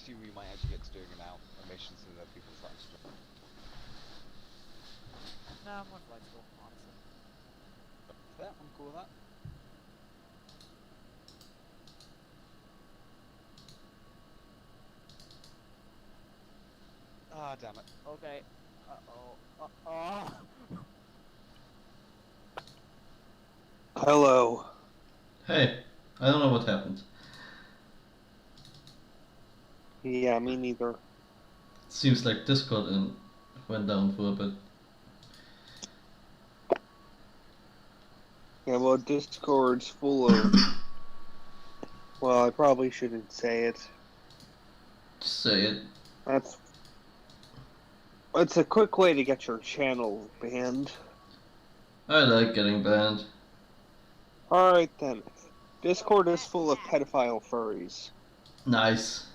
assume we might actually get to doing an out a mission so that people start to join. Nah, I'm more flexible, honestly. Fair, I'm cool with that. Ah, damn it. Okay. Uh-oh. Hello. Hey, I don't know what happened. Yeah, me neither. Seems like Discord went down for a bit. Yeah, well, Discord's full of... Well, I probably shouldn't say it. Just say it. It's a quick way to get your channel banned. I like getting banned. Alright then. Discord is full of pedophile furries. Nice.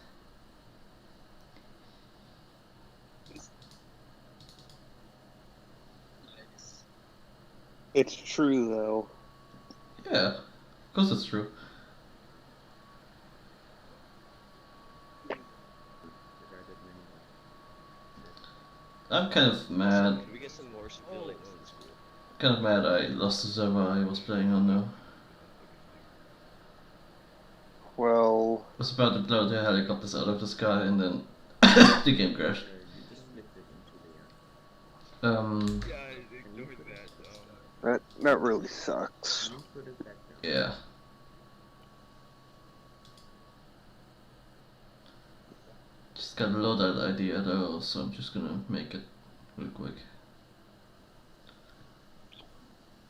It's true, though. Yeah, of course it's true. I'm kind of mad. Can we get some more civilians in the school? Kind of mad I lost the server I was playing on now. Well... I was about to blow the helicopters out of the sky and then the game crashed. That really sucks. Yeah. Just got a loadout idea though, so I'm just gonna make it real quick.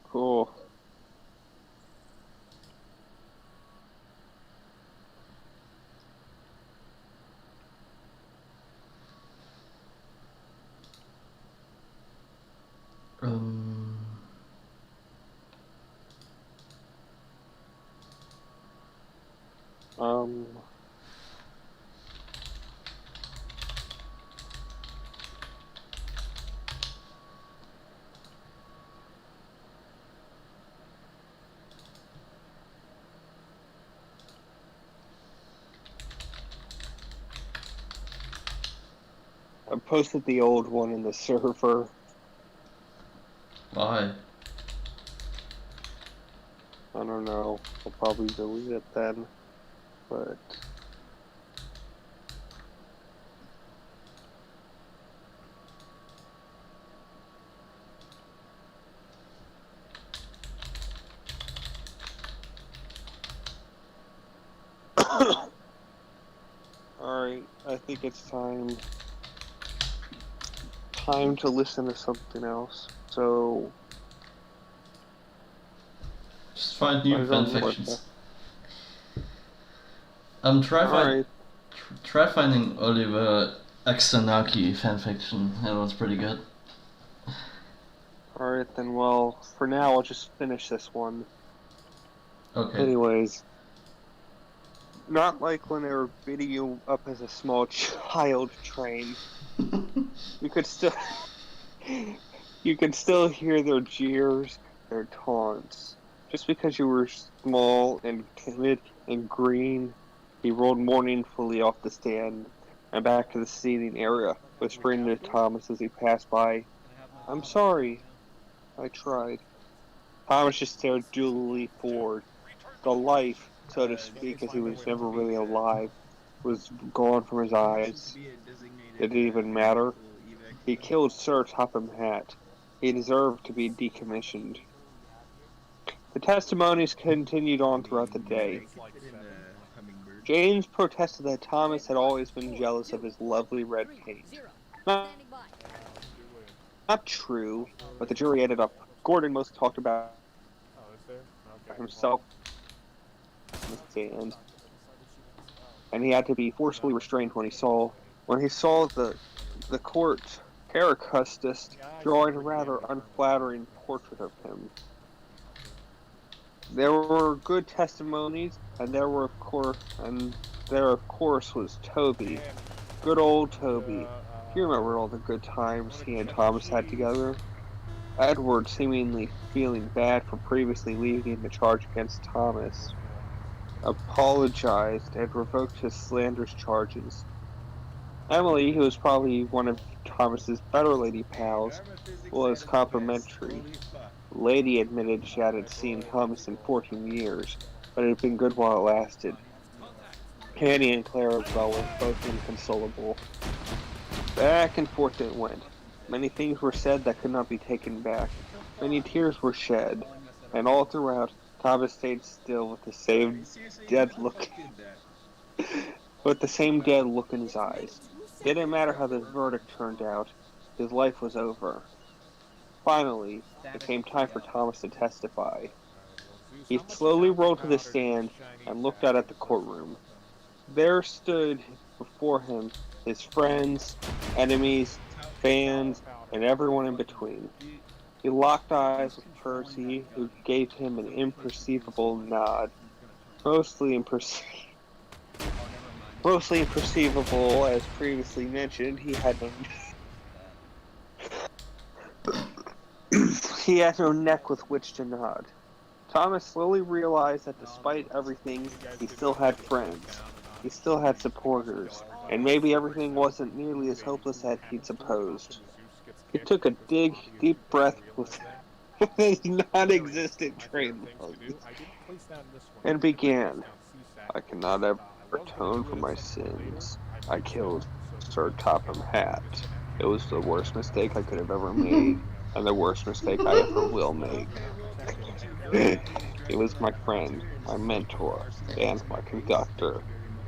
Cool. Um... Um... I posted the old one in the server. Why? I don't know. I'll probably delete it then. But... Alright, I think it's time to listen to something else. So... Just find new I don't know what fanfictions. Alright. Try finding Oliver Xanaki fanfiction. That one's pretty good. Alright then, well, for now I'll just finish this one. Okay. Anyways. Not like when they were beating you up as a small child train. You could still... you could still hear their jeers, their taunts. Just because you were small and timid and green, he rolled mournfully off the stand and back to the seating area, whispering to Thomas as he passed by, "I'm sorry. I tried." Thomas just stared dullily forward. The life, so to speak, as he was never really alive, was gone from his eyes. Did it even matter? He killed Sir Topham Hatt. He deserved to be decommissioned. The testimonies continued on throughout the day. James protested that Thomas had always been jealous of his lovely red paint. Not true, but the jury ended up. Gordon most talked about himself on the stand, and he had to be forcefully restrained when he saw the court paracustus drawing a rather unflattering portrait of him. There were good testimonies, and there of course was Toby. Good old Toby. He remembered all the good times he and Thomas had together. Edward, seemingly feeling bad for previously leading the charge against Thomas, apologized and revoked his slanderous charges. Emily, who was probably one of Thomas's better lady pals, was complimentary. Lady admitted she hadn't seen Thomas in 14 years, but it had been good while it lasted. Annie and Clarabelle were both inconsolable. Back and forth it went. Many things were said that could not be taken back. Many tears were shed, and all throughout, Thomas stayed still with the same dead look, with the same dead look in his eyes. It didn't matter how the verdict turned out; his life was over. Finally, it came time for Thomas to testify. He slowly rolled to the stand and looked out at the courtroom. There stood before him his friends, enemies, fans, and everyone in between. He locked eyes with Percy, who gave him an imperceivable nod. Mostly imperceivable, as previously mentioned, he had no neck with which to nod. Thomas slowly realized that despite everything, he still had friends. He still had supporters, and maybe everything wasn't nearly as hopeless as he'd supposed. He took a deep breath with his non-existent train lungs, and began. I cannot ever atone for my sins. I killed Sir Topham Hatt. It was the worst mistake I could have ever made, and the worst mistake I ever will make. He was my friend, my mentor, and my conductor.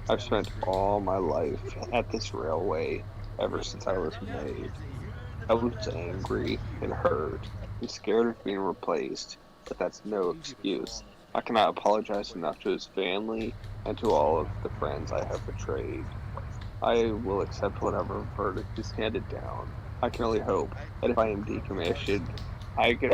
I've spent all my life at this railway ever since I was made. I was angry and hurt and scared of being replaced, but that's no excuse. I cannot apologize enough to his family and to all of the friends I have betrayed. I will accept whatever verdict is handed down. I can only hope that if I am decommissioned, I can.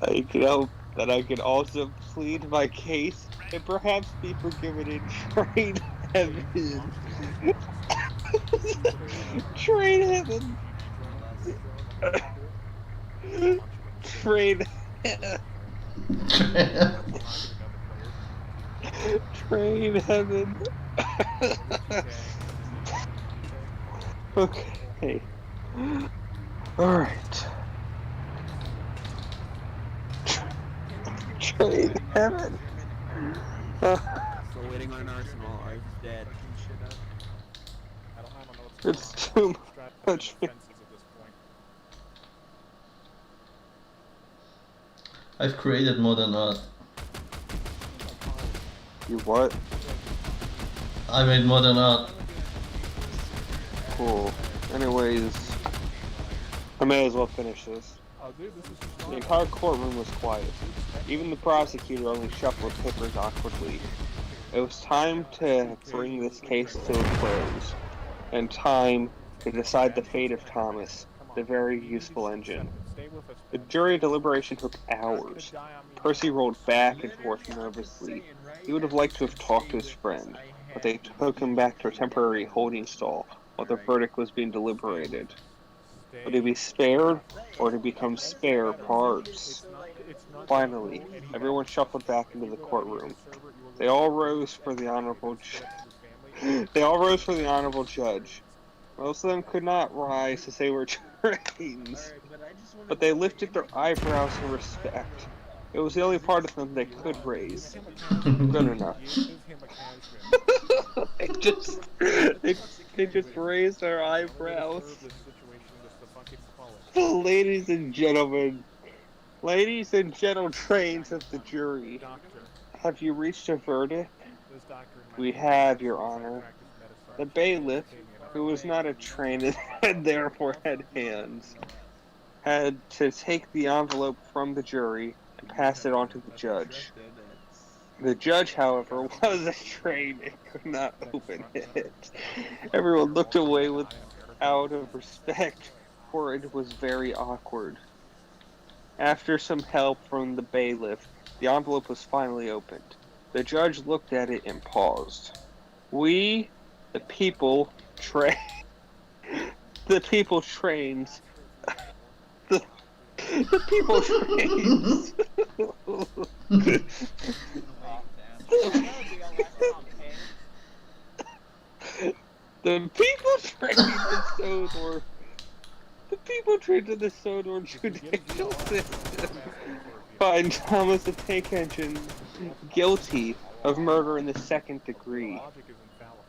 I can hope that I can also plead my case and perhaps be forgiven in train heaven. Train heaven. Train. Train heaven. Okay. Alright. Train heaven. Still waiting on an arsenal. Ours is dead. It's too much. I've created modern art. You what? I made modern art. Cool. Anyways, I may as well finish this. The entire courtroom was quiet. Even the prosecutor only shuffled papers awkwardly. It was time to bring this case to a close, and time to decide the fate of Thomas, the very useful engine. The jury deliberation took hours. Percy rolled back and forth nervously. He would have liked to have talked to his friend, but they took him back to a temporary holding stall while the verdict was being deliberated. Would he be spared, or to become spare parts? Finally, everyone shuffled back into the courtroom. They all rose for the honorable judge. Most of them could not rise as they were trains, but they lifted their eyebrows in respect. It was the only part of them they could raise. Good enough. they just raised their eyebrows. Ladies and gentlemen, trains of the jury, have you reached a verdict? We have, Your Honor. The bailiff, who was not a train and therefore had hands, had to take the envelope from the jury and pass it on to the judge. The judge, however, was a train and could not open it. Everyone looked away out of respect, for it was very awkward. After some help from the bailiff, the envelope was finally opened. The judge looked at it and paused. We, the people, trains, the people trains, the people trains, The people trained in Sodor. The people trained in the Sodor judicial system find Thomas the Tank Engine guilty of murder in the second degree. Logic is infallible.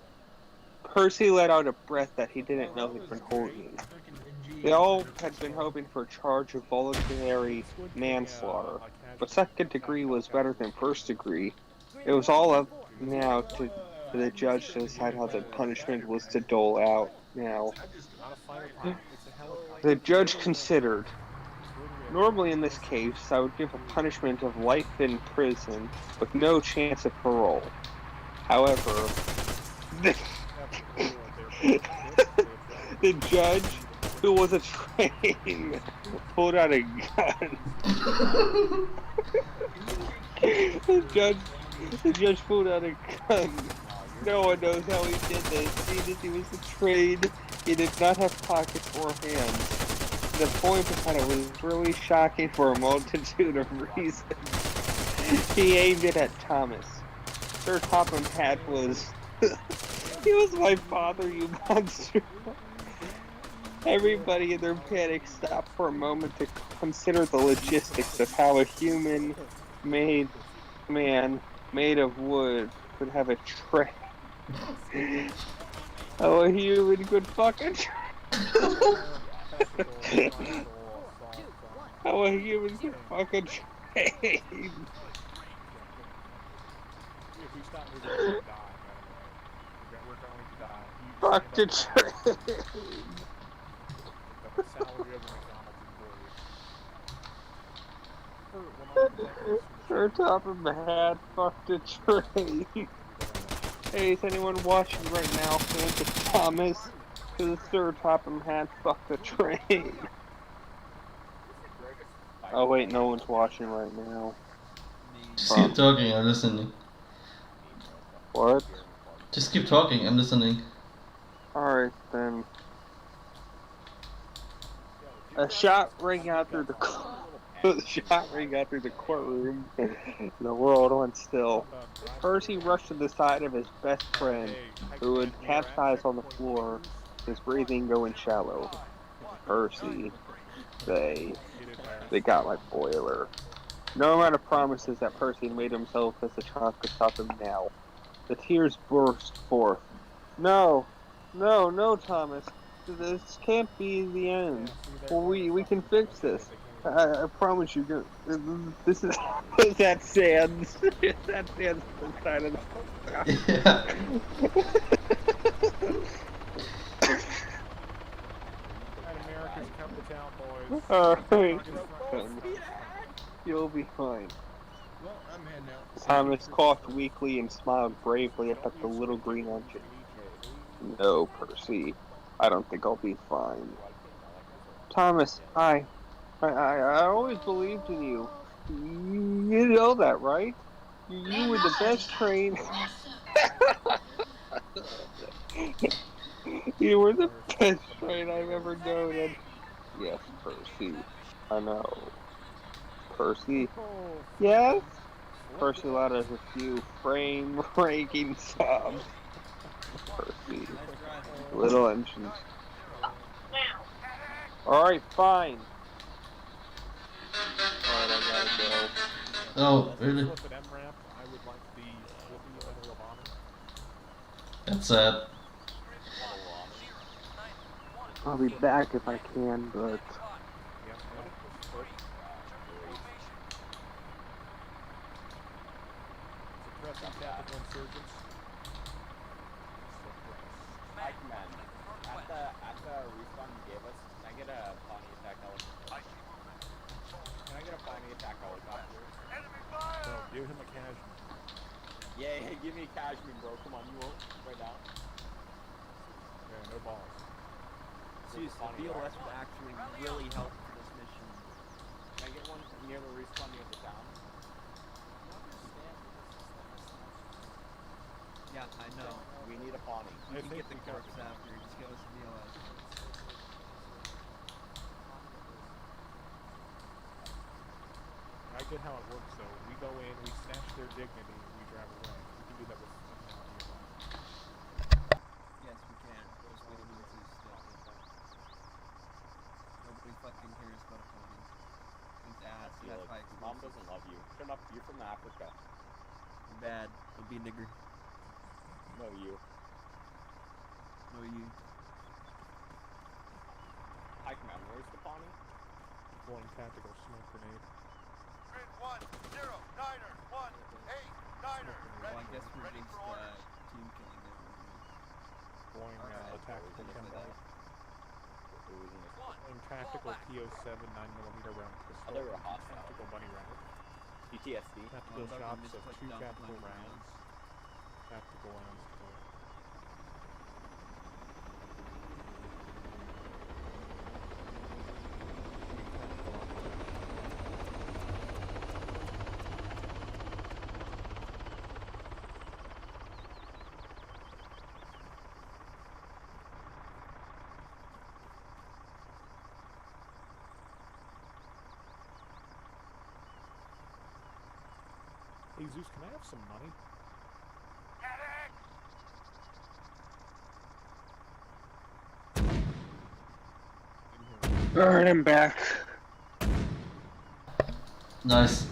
Percy let out a breath that he didn't know he'd been holding. They all had been hoping for a charge of voluntary manslaughter, but second degree was better than first degree. It was all up now to the judge to decide how the punishment was to dole out now. Not a fighter pilot. It's a helicopter. The judge considered. Normally in this case, I would give a punishment of life in prison with no chance of parole. However, the judge, who was a train, pulled out a gun. The judge pulled out a gun. No one knows how he did this. Seeing as he was a train, he did not have pockets or hands. The point is that it was really shocking for a multitude of reasons. He aimed it at Thomas. Sir Topham Hatt was... He was my father, you monster. Everybody in their panic stopped for a moment to consider the logistics of how a human-made man made of wood could have a train. How a human could fucking How a human could fucking train. If we stop moving, we're going to die. We're going to die. Fuck the train. The salary of the McDonald's employee. Sir Topham Hatt, fuck the train. Hey, is anyone watching right now? Fans of Thomas? To the Sir Topham Hatt, fuck the train. Oh wait, no one's watching right now. Just keep talking, I'm listening. What? Just keep talking, I'm listening. Alright then. A shot rang out through the courtroom. The world went still. Percy rushed to the side of his best friend, who had capsized on the floor, his breathing going shallow. Percy, they got my boiler. No amount of promises that Percy made himself as a child could stop him now. The tears burst forth. No, Thomas. This can't be the end. Well, we can fix this. I promise you. This is that sands. That sands inside of the. Yeah. America's come to town, boys. Alright. You'll be fine. Well, I'm heading out. Thomas coughed weakly and smiled bravely up at the little green engine. No, Percy. I don't think I'll be fine. Thomas, I always believed in you. You know that, right? You were the best train. You were the best train I've ever known. And yes, Percy. I know. Percy? Yes? Percy let out a few frame-breaking sobs. Percy. Little engines. Alright, fine. Alright, I gotta go. Oh, really? Flip an M-ramp, I would like the Medal of Honor. That's sad. I'll be back if I can, but... Suppressing capital insurgents. Mike, man, at the respawn you gave us, can I get a Pawnee attack helicopter? Can I get a Pawnee attack helicopter? No, give him a casual. Yeah, give me a Cashman, bro. Come on, you won't. Right now. Yeah, no balls. Jeez, the BLS would actually really help for this mission. Can I get one near the respawn near the town? Yeah, I know. We need a Pawnee. You I can think get the we can. corpse after. Just give us the BLS. I get how it works though. We go in, we snatch their dignity, and we drive away. We can do that with Yes, we can. look. high Mom explosives. doesn't love you. Shut up. You're from Africa. Bad. Don't be a nigger. No, you. No, you. Hi, Command. Where's the Pawnee? Deploying tactical smoke grenade. Grid 1, 0, Niner, 1, 8, Niner, Well, I ready, guess we're ready just for orders. team killing everyone. Deploying Alright. tactical Look chem at that. light. It was in this. Deploying tactical PO7 9mm round pistol. Oh, they were hostile. Tactical bunny round. PTSD. Tactical about to shots of misclick 2 dump tactical on rounds. Tactical rounds. Hey Zeus, can I have some money? Alright, I'm back. Nice.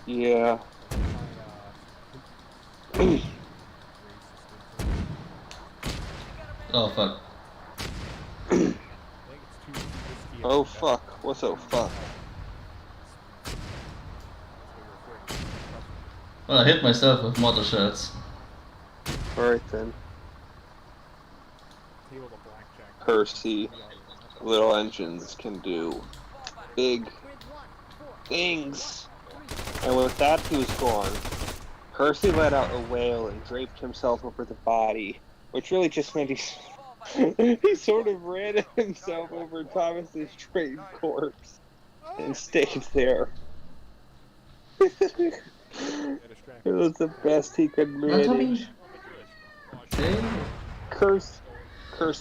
Yeah. Oh fuck. Oh fuck. What's oh fuck? Well, I hit myself with mortar shells. Alright then. Percy. Little engines can do big things. And with that, he was gone. Percy let out a wail and draped himself over the body, which really just meant he sort of ran himself over Thomas's trained corpse and stayed there. It was the best he could Now tell me. manage. They... Curse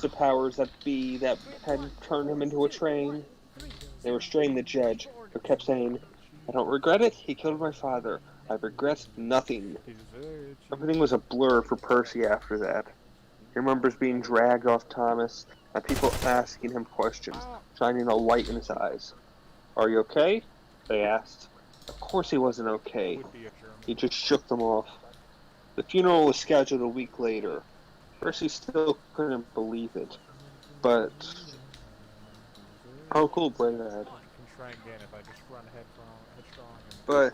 the powers that be that had turned him into a train. They restrained the judge, who kept saying, "I don't regret it. He killed my father. I regret nothing." Everything was a blur for Percy after that. He remembers being dragged off Thomas and people asking him questions, shining a light in his eyes. "Are you okay?" they asked. Of course he wasn't okay. He just shook them off. The funeral was scheduled a week later. Percy still couldn't believe it. But how cool Brave had. But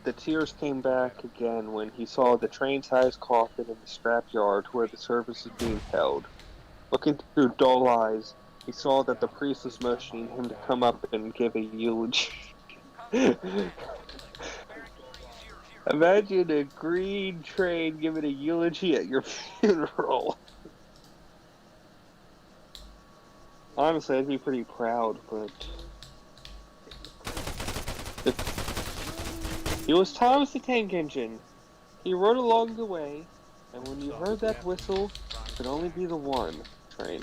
the tears came back again when he saw the train-sized coffin in the scrapyard where the service was being held. Looking through dull eyes, he saw that the priest was motioning him to come up and give a eulogy. Imagine a green train giving a eulogy at your funeral. Honestly, I'd be pretty proud, but... It was Thomas the Tank Engine. He rode along the way, and when you heard that whistle, it could only be the one train.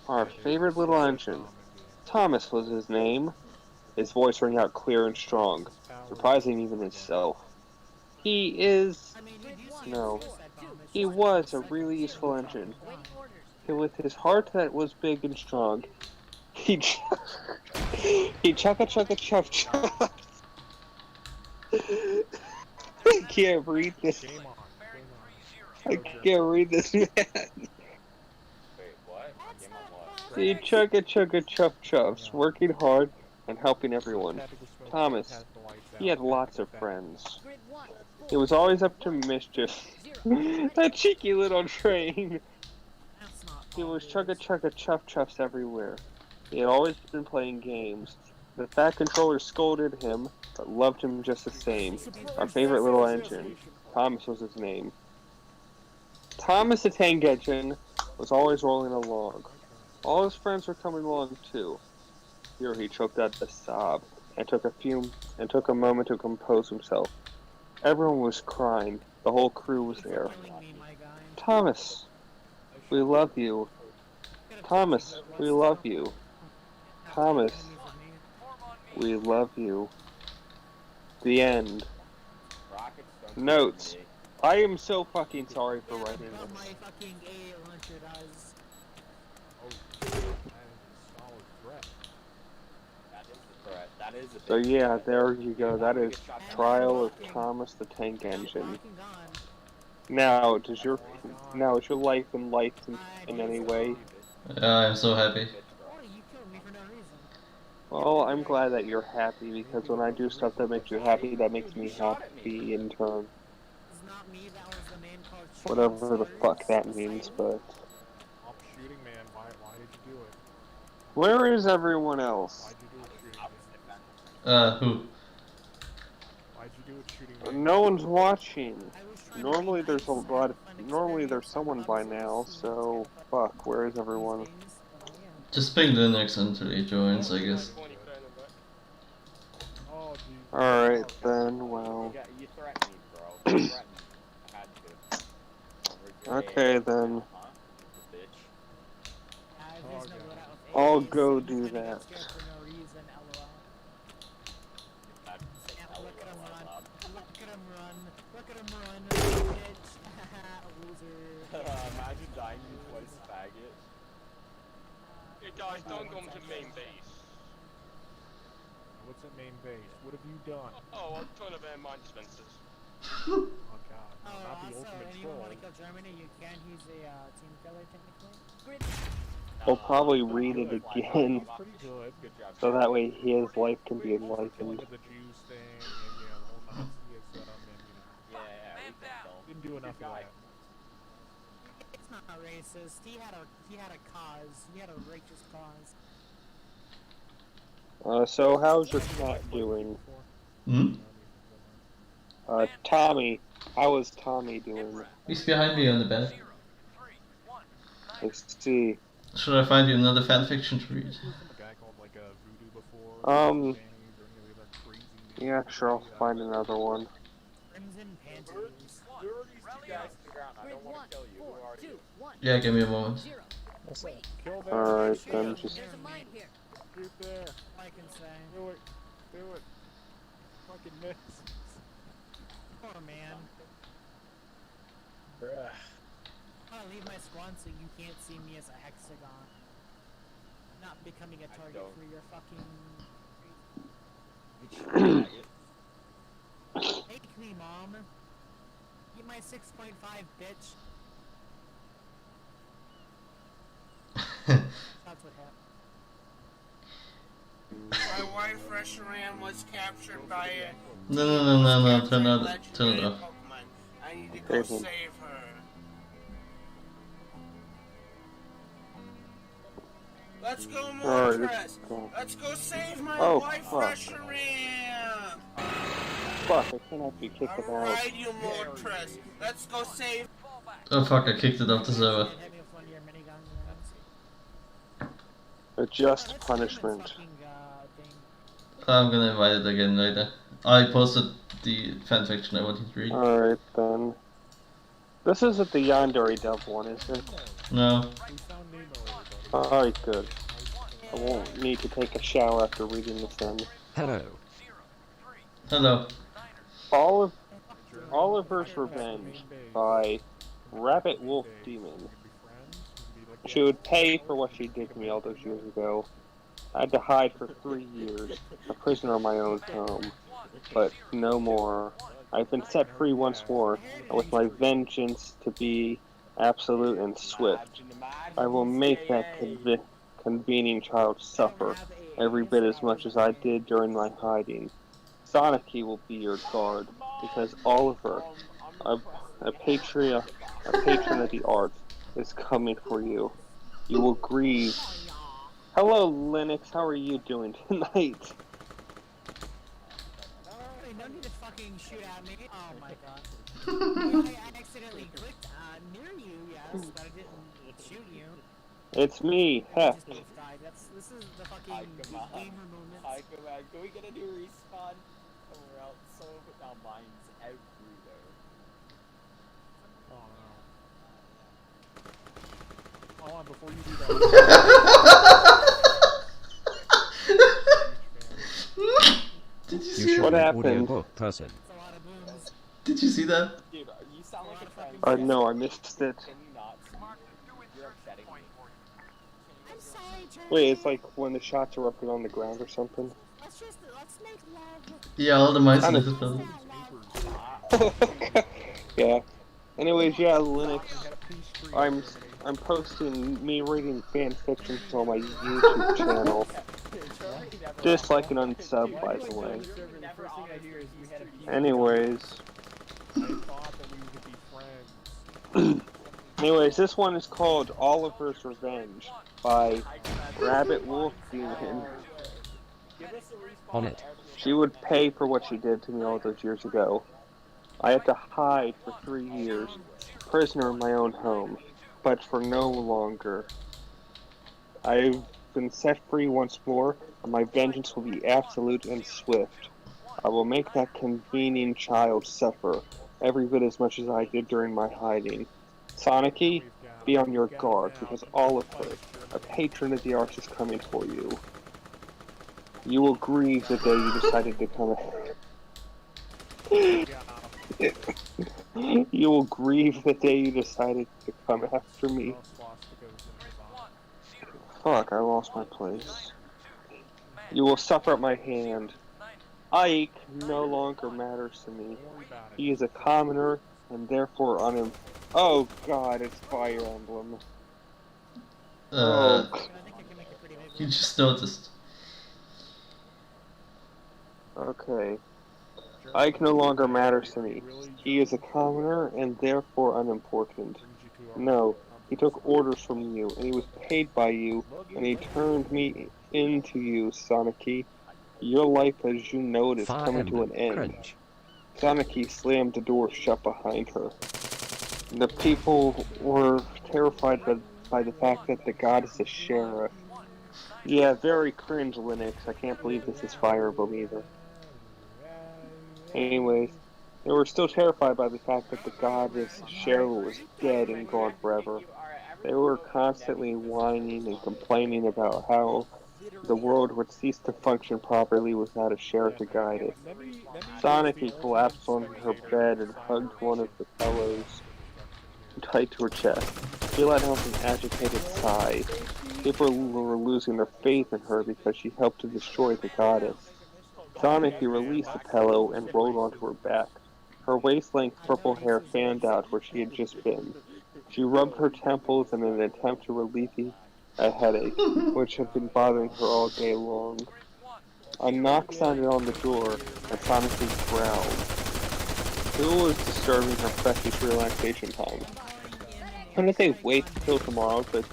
Our favorite little engine. Thomas was his name. His voice rang out clear and strong, surprising even himself. He was a really useful engine. With his heart that was big and strong, he chugga-chugga-chuff-chuff. I can't read this. I can't read this, man. Wait, what? Game on what? He chugga-chugga-chuff-chuffs, working hard and helping everyone. Thomas, he had lots of friends. He was always up to mischief. That cheeky little train. He was chugga-chugga-chuff-chuffs everywhere. He had always been playing games. The fat controller scolded him, but loved him just the same. Our favorite little engine. Thomas was his name. Thomas the Tank Engine was always rolling along. All his friends were coming along too. Here he choked out a sob and took a moment to compose himself. Everyone was crying. The whole crew was there. Thomas, we love you. Thomas, we love you. Thomas, we love you. The end. Notes. I am so fucking sorry for writing this. That is a So big yeah, threat. there you go. That is Shot down. Trial of Thomas the Tank Engine. Fucking gone. Now, is your life enlightened in any way? Yeah, I'm so happy. Oh, you killed me for no reason. Well, I'm glad that you're happy because when I do stuff that makes you happy, that makes me happy in turn. It's not me, that was the man called Whatever the fuck that means, but Stop shooting, man. Why did you do it? where is everyone else? Why'd you do it shooting, I was man? defending. Who? Why'd you do it shooting, man? No one's watching. I was trying Normally to be there's a nice, lot of, have a fun normally there's experience, someone by now, so fuck, where is everyone? these games, but yeah. Just ping Linux until he joins, I guess. Oh, dude. Alright Okay. then, well. You threatened me, bro. You threatened me. I had to. Okay then. Huh? You bitch. There's no loadout with I'll A's, go so he's do gonna get that. scared for no reason, LOL. Yeah, look at him run. Look at him run. Look at him run. Bitch. Loser. Imagine dying you twice, faggot. Hey guys, don't go to main base. What's at main base? What have you done? Oh, I'm trying to ban mine dispensers. Oh god. No, Oh, not the also, ultimate anyone troll. want to kill Germany, you can. He's a team killer, technically. We'll probably read it again, That's pretty good. Good job. so that way his life can be Killing enlightened. of the Jews thing, and the whole Nazism, and Yeah, we can kill him. didn't do enough of guy. that. It's not racist. He had a cause. He had a righteous cause. So how's your cat doing? Hmm? Tommy, how is Tommy doing? He's behind me on the bed. Let's see. Should I find you another fanfiction to read? A guy called like Voodoo before. Yeah, sure, I'll find another one. Crimson Panties. Who are these two guys to the ground? I don't want to kill you. Who are you? Yeah, give me a moment. Kill them. Alright, then just... Shoot there. I can say. Do it. Do it. Fucking miss. Poor man. Bruh. I'm gonna leave my squad so you can't see me as a hexagon. Not becoming a target don't. for your fucking... Faggot. Take me, mom. Get my 6.5, bitch. That's what happened. My wife Reshiram was captured by a No, turn it legendary off. Pokemon. I need to go save her. Let's go, Moltres! Let's go save my wife Reshiram! Fuck, I cannot be kicked out. Alright, you Moltres! Let's go save... Oh fuck, I kicked it off the server. Hit me with one of your miniguns, A just punishment. thing. I'm gonna invite it again later. I posted the fanfiction I wanted to read. Alright then. This isn't the Yandere Dev one, is it? No. Alright, good. I won't need to take a shower after reading this then. Hello. Hello. Oliver's Revenge by Rabbit Wolf Demon. She would pay for what she did to me all those years ago. I had to hide for 3 years, a prisoner in my own home. But no more. I've been set free once more, and with my vengeance to be absolute and swift. I will make that convening child suffer every bit as much as I did during my hiding. Sonic will be your guard, because Oliver, a patron of the arts, is coming for you. You will grieve. Hello, Linux. How are you doing tonight? Wait, no need to fucking shoot at me. Oh my god. I accidentally clicked near you, yes, but I didn't shoot you. It's me, Hect. This is the fucking gamer moment. Hi, come on. Can we get a new respawn? Somewhere else. So now mine's everywhere. Oh no. Hold on, before you do that. Did you You see should What be an happened? audiobook person. It's a lot of booms. Did you see that? Dude, you sound like a fucking... No, I missed it. Can you not see? You're upsetting me. I'm sorry, Jeremy. Wait, it's like when the shots erupted on the ground or something? let's make love with Yeah, all the mice in Kinda- this film. Yeah. Anyways, yeah, Linux. We had a peace treaty I'm in Germany. I'm posting me reading fan fictions on my YouTube channel. Germany never Dislike and Why unsub, do by I the join way. the server and the first thing I hear is we had a peace Anyways, I thought that we could be friends. anyways, this one is called Oliver's Revenge by Rabbit Wolf Demon. Give us a respawn On it. airfield. She would pay for what she did to me all those years ago. I had to hide for 3 years, prisoner in my own home, but for no longer. I've been set free once more, and my vengeance will be absolute and swift. I will make that convening child suffer every bit as much as I did during my hiding. Sonicy, be on your guard, because Oliver, a patron of the arts, is coming for you. You will grieve the day you decided to come. You will grieve the day you decided to come after me. Fuck, I lost my place. You will suffer at my hand. Ike no longer matters to me. He is a commoner, and therefore Oh god, it's Fire Emblem. I think you just noticed. Okay. Ike no longer matters to me. He is a commoner, and therefore unimportant. No, he took orders from you, and he was paid by you, and he turned me into you, Sonicy. Your life as you know it is coming to an end. Crunch. Sonicy slammed the door shut behind her. The people were terrified by the fact that the god is a sheriff. Yeah, very cringe, Linux. I can't believe this is Fire Emblem either. Anyways, they were still terrified by the fact that the goddess Cheryl was dead and gone forever. They were constantly whining and complaining about how the world would cease to function properly without a sheriff to guide it. Sonicy collapsed on her bed and hugged one of the pillows tight to her chest. She let out an agitated sigh. People were losing their faith in her because she helped to destroy the goddess. Sonicy released the pillow and rolled onto her back. Her waist-length purple hair fanned out where she had just been. She rubbed her temples in an attempt to relieve a headache, which had been bothering her all day long. A knock sounded on the door, and Sonicy growled. Who was disturbing her precious relaxation time? Couldn't they wait till tomorrow to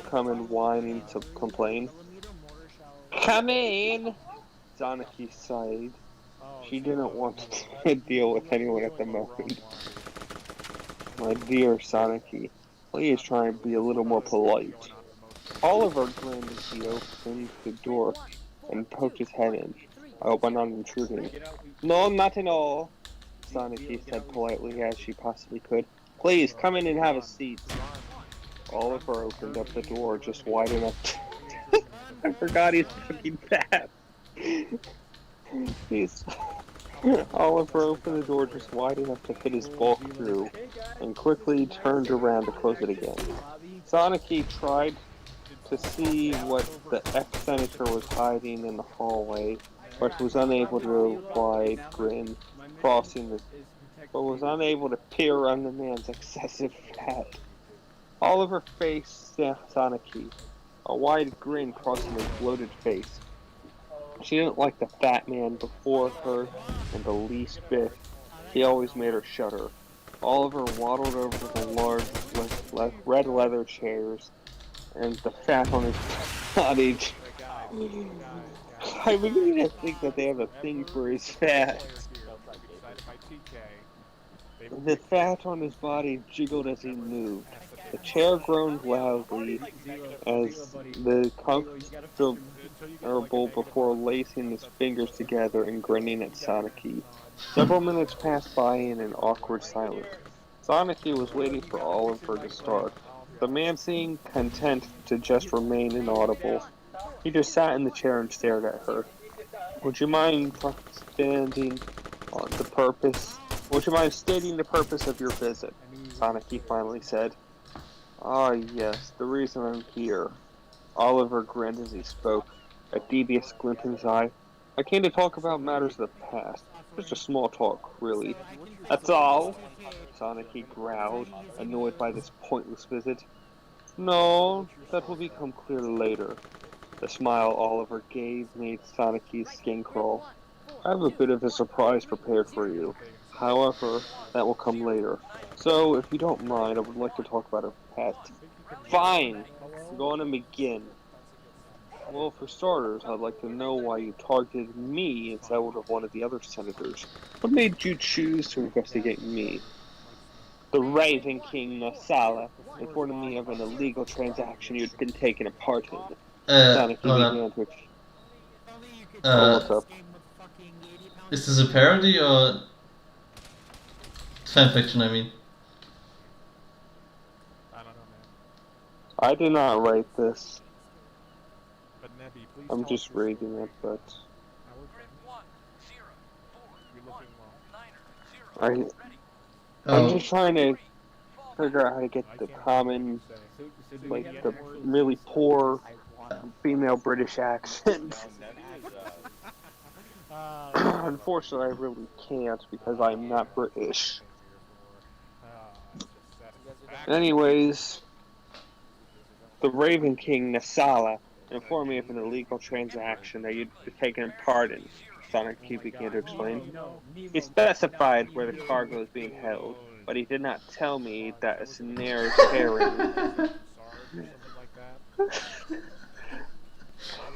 come and whine and to complain? Come in! Sonicy sighed. She didn't want to deal with anyone at the moment. My dear Sonicy, please try and be a little more polite. Oliver grinned as he opened the door and poked his head in. I hope I'm not intruding. No, not at all, Sonicy said politely as she possibly could. Please, come in and have a seat. Oliver opened up the door just wide enough to... I forgot he's fucking fat. Oliver opened the door just wide enough to fit his bulk through, and quickly turned around to close it again. Sonicy tried to see what the ex-senator was hiding in the hallway, but was unable to wide grin, but was unable to peer on the man's excessive fat. Oliver faced Sonicy, a wide grin crossing his bloated face. She didn't like the fat man before her in the least bit. He always made her shudder. Oliver waddled over the large red leather chairs, and the fat on his body. I'm beginning to think that they have a thing for his fat. The fat on his body jiggled as he moved. The chair groaned loudly as the comfortable before lacing his fingers together and grinning at Sonicy. Several minutes passed by in an awkward silence. Sonicy was waiting for Oliver to start. The man seemed content to just remain inaudible. He just sat in the chair and stared at her. Would you mind stating the purpose of your visit? Sonicy finally said. Ah, yes, the reason I'm here. Oliver grinned as he spoke. a devious glint in his eye. I came to talk about matters of the past. Just a small talk, really. That's all, Sonic, he growled, annoyed by this pointless visit. No, that will become clear later. The smile Oliver gave made Sonic's skin crawl. I have a bit of a surprise prepared for you. However, that will come later. So, if you don't mind, I would like to talk about a pet. Fine! Go on and begin. Well, for starters, I'd like to know why you targeted me instead of one of the other senators. What made you choose to investigate me? The Raven King Nasala informed me of an illegal transaction you'd been taking a part in. Sonic Hold up. began to... Oh, what's up? Is this a parody or fanfiction, I mean? I don't know, man. I did not write this. But Nebby, please I'm tell just us your reading story. it, but... You're looking well. I'm Oh, just trying to figure out how to get the common, like, the really poor female British accent. Unfortunately, I really can't because I'm not British. Anyways, the Raven King Nasala informed me of an illegal transaction that you'd taken part in. Sonic began to explain. He specified where the cargo was being held, but he did not tell me that a snare's herring.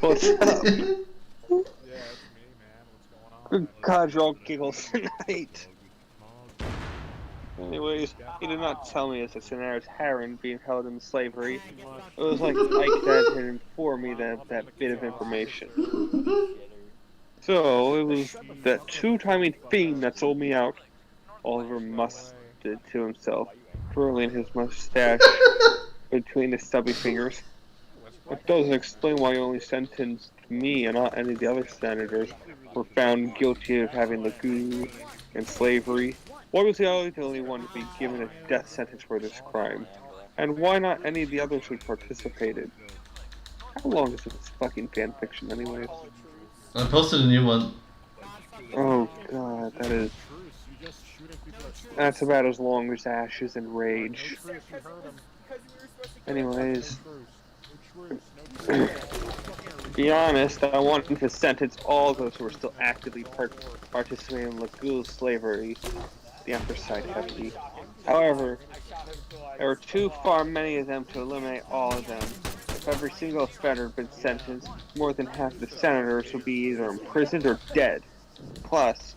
What's up? Yeah, it's me, man. What's going on? God, you're all giggles tonight. Anyways, he did not tell me it's a snare's herring being held in slavery. It was like Ike had informed me that bit of information. So, it was that two-timing fiend that sold me out. Oliver musted to himself, twirling his mustache between his stubby fingers. It doesn't explain why you only sentenced me and not any of the other senators were found guilty of having the goo and slavery. Why was he always the only one to be given a death sentence for this crime? And why not any of the others who participated? How long is this fucking fanfiction anyways? I posted a new one. Oh god, that's about as long as Ashes and Rage. Anyways, to be honest, I wanted to sentence all those who were still actively participating in Lagoo's slavery. The Emperor sighed heavily. However, there were too far many of them to eliminate all of them. If every single offender had been sentenced, more than half of the senators would be either imprisoned or dead. Plus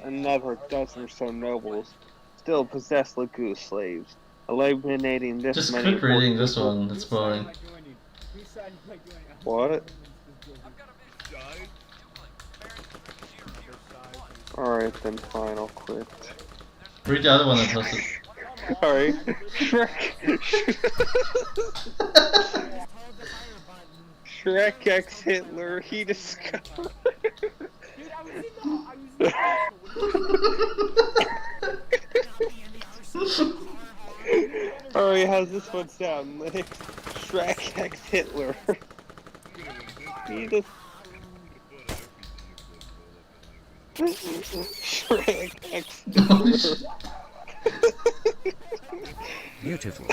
another dozen or so nobles still possess Lagoo slaves. Eliminating this Just many quit reading this people... one, it's boring. What? Alright then, fine, I'll quit. Read the other one I posted. Alright. Shrek X Hitler, he discovered... Alright, how's this one sound? Shrek X Hitler. He just... Shrek X Hitler. Beautiful.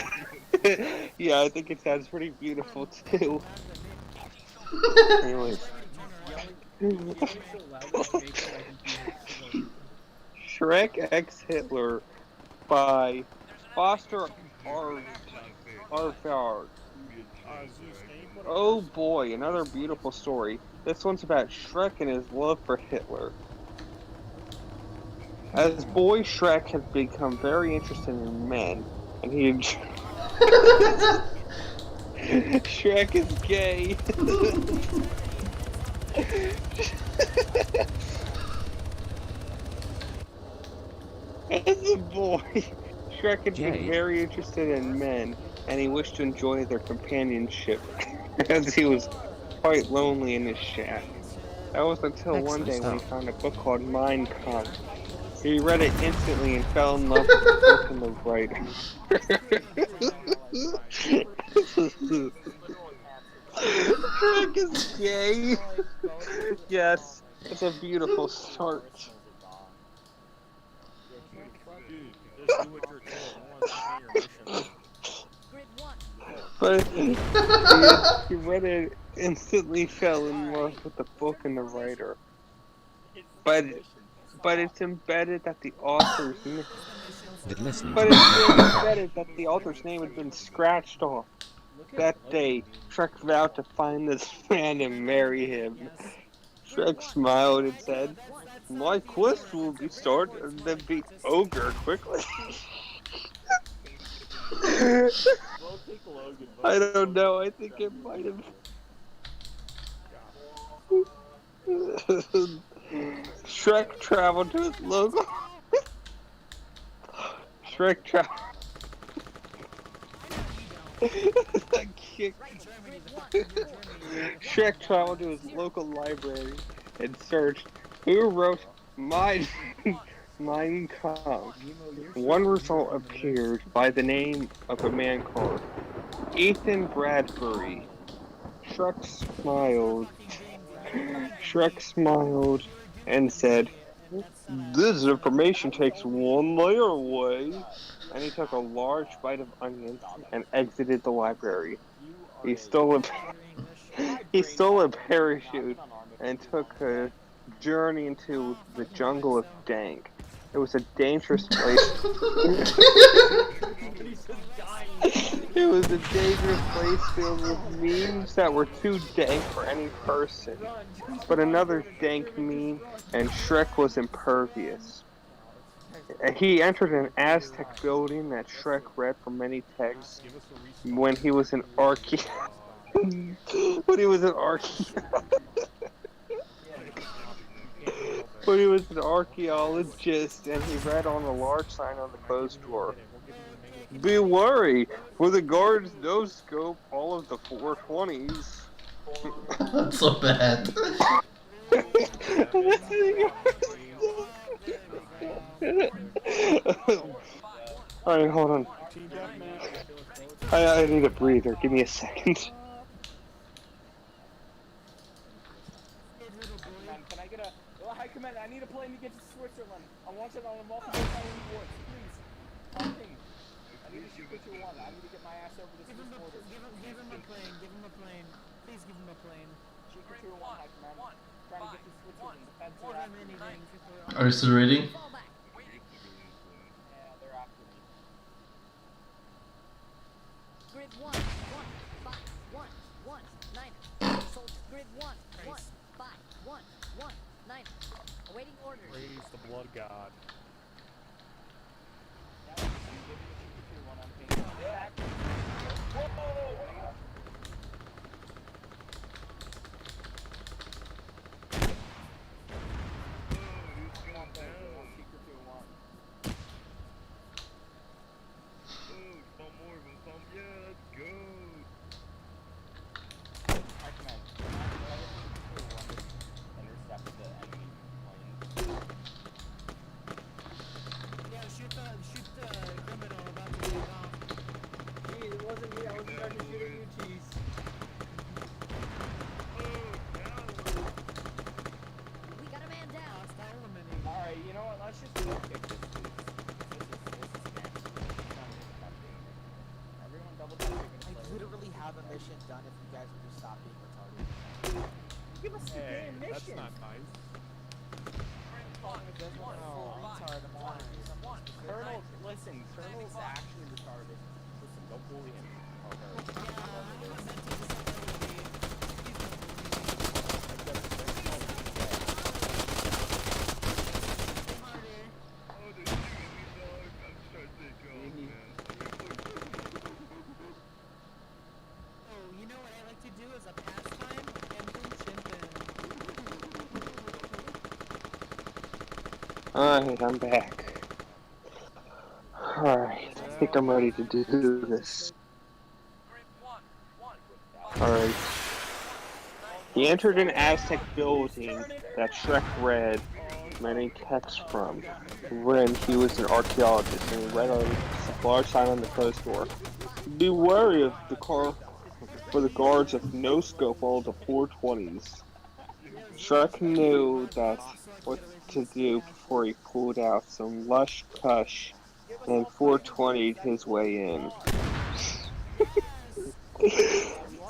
Yeah, I think it sounds pretty beautiful too. Anyways. Shrek X Hitler by Foster Arvard. Oh boy, another beautiful story. This one's about Shrek and his love for Hitler. As boy, Shrek had become very interested in men, and he Shrek is gay. As a boy, Shrek had been very interested in men, and he wished to enjoy their companionship, as he was quite lonely in his shack. That was until one day when he found a book called Mein Kampf. He read it instantly and fell in love with the book and the writer. Shrek is gay. Yes, it's a beautiful start. Dude, just do what you're told. No one's asking your mission. But he read it, instantly fell in love with the book and the writer. But it's embedded that the author's but it's embedded that the author's name had been scratched off. That day, Shrek vowed to find this man and marry him. Shrek smiled and said, "My quest will be started and then be ogre quickly." I don't know. I think it might have. Shrek traveled to his local. Shrek traveled. Shrek traveled to his local library and searched who wrote Mein Kampf. One result appeared by the name of a man called Ethan Bradbury. Shrek smiled. Shrek smiled and said, "This information takes one layer away." And he took a large bite of onion and exited the library. He stole a parachute and took a journey into the jungle of Dank. It was a dangerous place. It was a dangerous place filled with memes that were too dank for any person. But another dank meme, and Shrek was impervious. He entered an Aztec building that Shrek read from many texts when he was an when he was an when he was an archaeologist, and he read on a large sign on the closed door, "Be wary, for the guards no scope all of the 420s." That's so bad. Alright, hold on. I need a breather. Give me a second. Can I get a... Oh, hi, Commander. I need a plane to get to Switzerland. I want it on a multiple island wards, please. Something. I need to shoot what you want. I need to get my ass over the Swiss border. Give him a plane. Give him a plane. Please give him a plane. Shoot what you want, hi, Commander. Trying to get to Switzerland. The feds are after me. Are you still reading? Yeah, they're after me. Grid 1, 1, 5, 1, 1, 9. Sold grid 1, 1, 5, 1, 1, 9. Awaiting orders. Praise the blood god. Done if you guys would just stop being retarded. Give us the damn mission. That's not nice. Colonel, listen, Colonel's actually retarded. Listen, don't bully him. Alright, I'm back. Alright, I think I'm ready to do this. Alright. He entered an Aztec building that Shrek read many texts from when he was an archaeologist, and he read a large sign on the closed door. "Be wary of the car." for the guards with no scope all the 420s. Shrek knew that what to do before he pulled out some lush kush and 420'd his way in.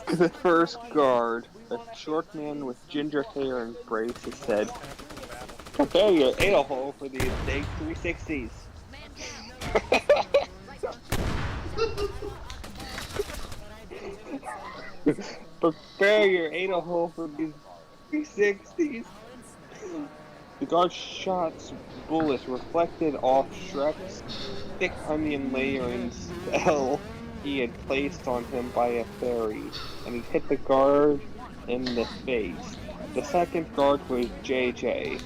The first guard, a short man with ginger hair and braces, said, "Prepare your anal hole for these big 360s." Man down. Right Prepare your anal hole for these 360s. The guard's shot's bullet reflected off Shrek's thick onion layering spell he had placed on him by a fairy, and he hit the guard in the face. The second guard was JJ.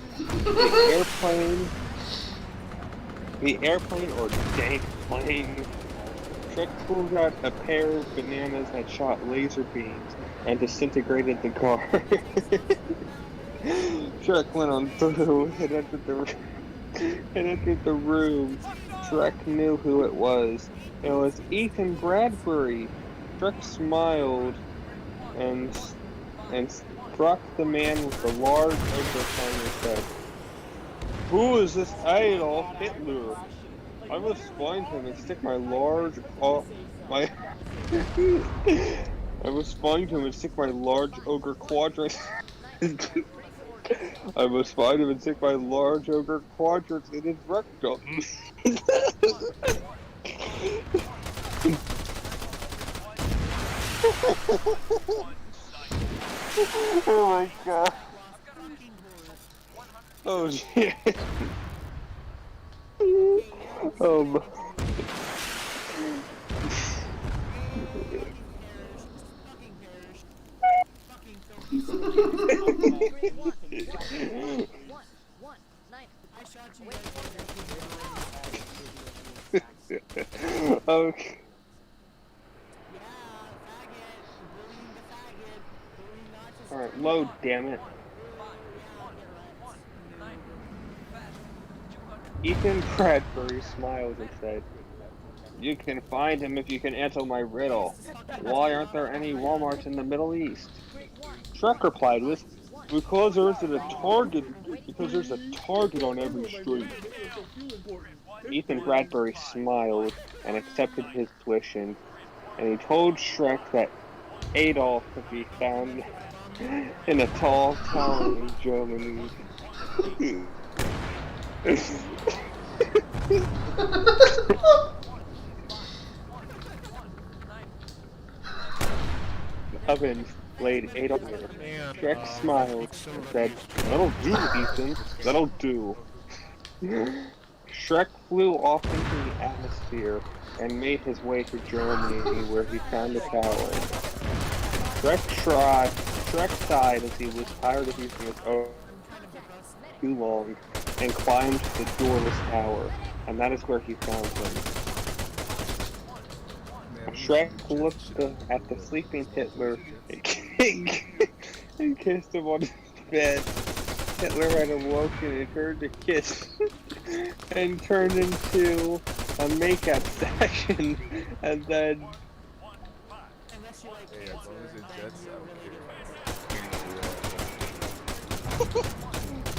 The airplane or dank plane. Shrek pulled out a pair of bananas that shot laser beams and disintegrated the guard. Shrek went on through and entered the room. Shrek knew who it was. It was Ethan Bradbury. Shrek smiled and struck the man with the large overhang and said, "Who is this Adolf Hitler? I must find him and stick my large I must find him and stick my large ogre quadrant I must find him and stick my large ogre quadrants in his rectum." Oh my god. Oh shit. Okay. Alright, load, damn it. Ethan Bradbury smiled and said, "You can find him if you can answer my riddle. Why aren't there any Walmarts in the Middle East?" Shrek replied with, because there's a target on every street." Ethan Bradbury smiled and accepted his tuition, and he told Shrek that Adolf could be found in a tall tower in Germany. Ovens laid Adolf. Shrek smiled and said, "That'll do, Ethan. That'll do." Shrek flew off into the atmosphere and made his way to Germany, where he found the tower. Shrek sighed as he was tired of using his own too long, and climbed the doorless tower, and that is where he found him. Shrek looked at the sleeping Hitler and kissed him on his bed. Hitler had awoken and heard the kiss and turned into a make-up session, and then... Hey, as long as it's dead, so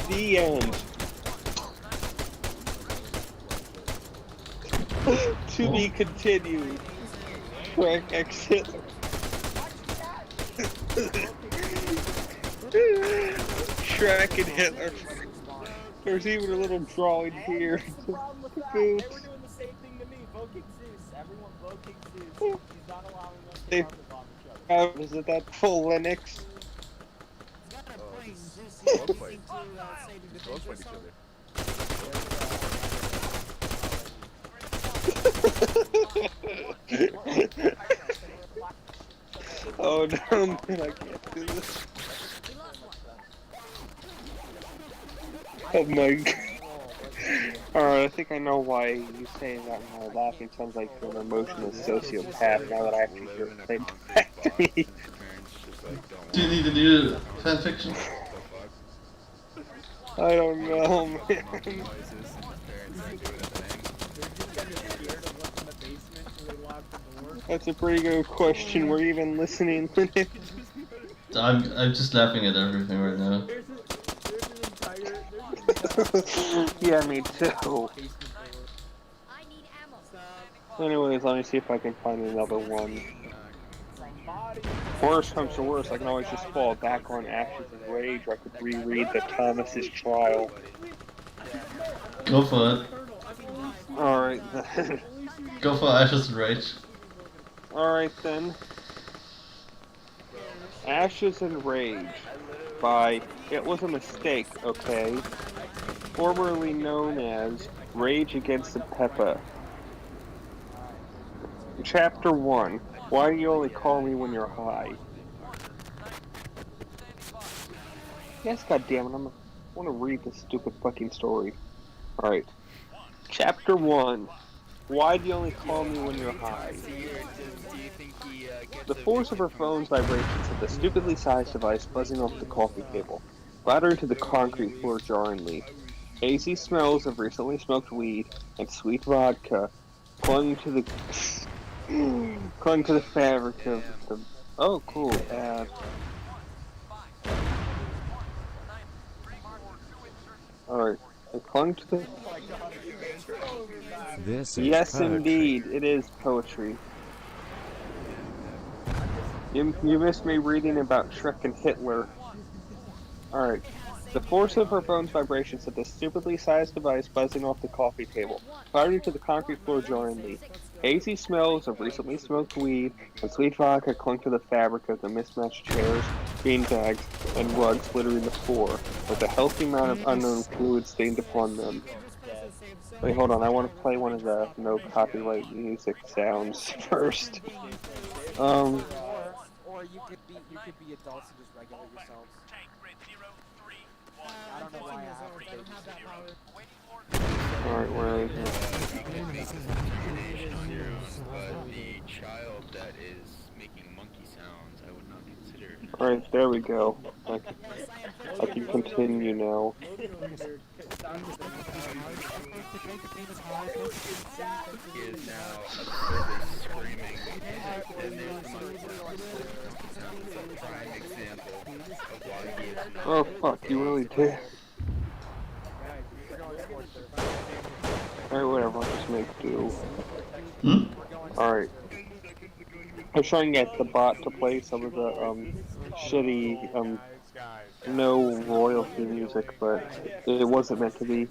The end. To be continued. Shrek X Hitler. Shrek and Hitler. There's even a little drawing here. They were doing the same thing to me. Voting Zeus. Everyone voting Zeus. He's not allowing us to target bomb each other. Isn't that full Linux? both fight. Both fight each other. Oh no, man, I can't do this. Oh my god. Alright, I think I know why you saying that and my laughing sounds like you're an emotional sociopath now that I actually hear it played back to me. Do you need to do fanfiction? I don't know, man. That's a pretty good question. We're even listening. I'm just laughing at everything right now. Yeah, me too. I need ammo. Anyways, let me see if I can find another one. Worst comes to worst, I can always just fall back on Ashes and Rage, or I could reread the Thomas's Trial. Go for it. Alright then. Go for Ashes and Rage. Alright then. Ashes and Rage by It Was a Mistake, okay? Formerly known as Rage Against the Peppa. Chapter 1. Why do you only call me when you're high? Yes, goddammit, I want to read this stupid fucking story. Alright. Chapter 1. Why do you only call me when you're high? The force of her phone's vibrations set the stupidly sized device buzzing off the coffee table, clattering to the concrete floor jarringly. Hazy smells of recently smoked weed and sweet vodka clung to the fabric of the. Oh, cool. Alright. It clung to the. This is Yes, poetry. indeed, it is poetry. You missed me reading about Shrek and Hitler. Alright. The force of her phone's vibrations set the stupidly sized device buzzing off the coffee table, clattering to the concrete floor jarringly. Hazy smells of recently smoked weed and sweet vodka clung to the fabric of the mismatched chairs, beanbags, and rugs littering the floor, with a healthy amount of unknown fluid stained upon them. Wait, hold on. I want to play one of the no copyright music sounds first. Or you could be adults and just regulate yourselves. I don't know why I have to take Alright, where is it? The child that is making monkey sounds, I would not consider. Alright, there we go. I can continue now. He is now absurdly screaming, and there's the monkey sound. It's a prime example of why he is not. Oh fuck, you really did. Alright, whatever, I'll just make do. Alright. I'm trying to get the bot to play some of the shitty no royalty music, but it wasn't meant to be.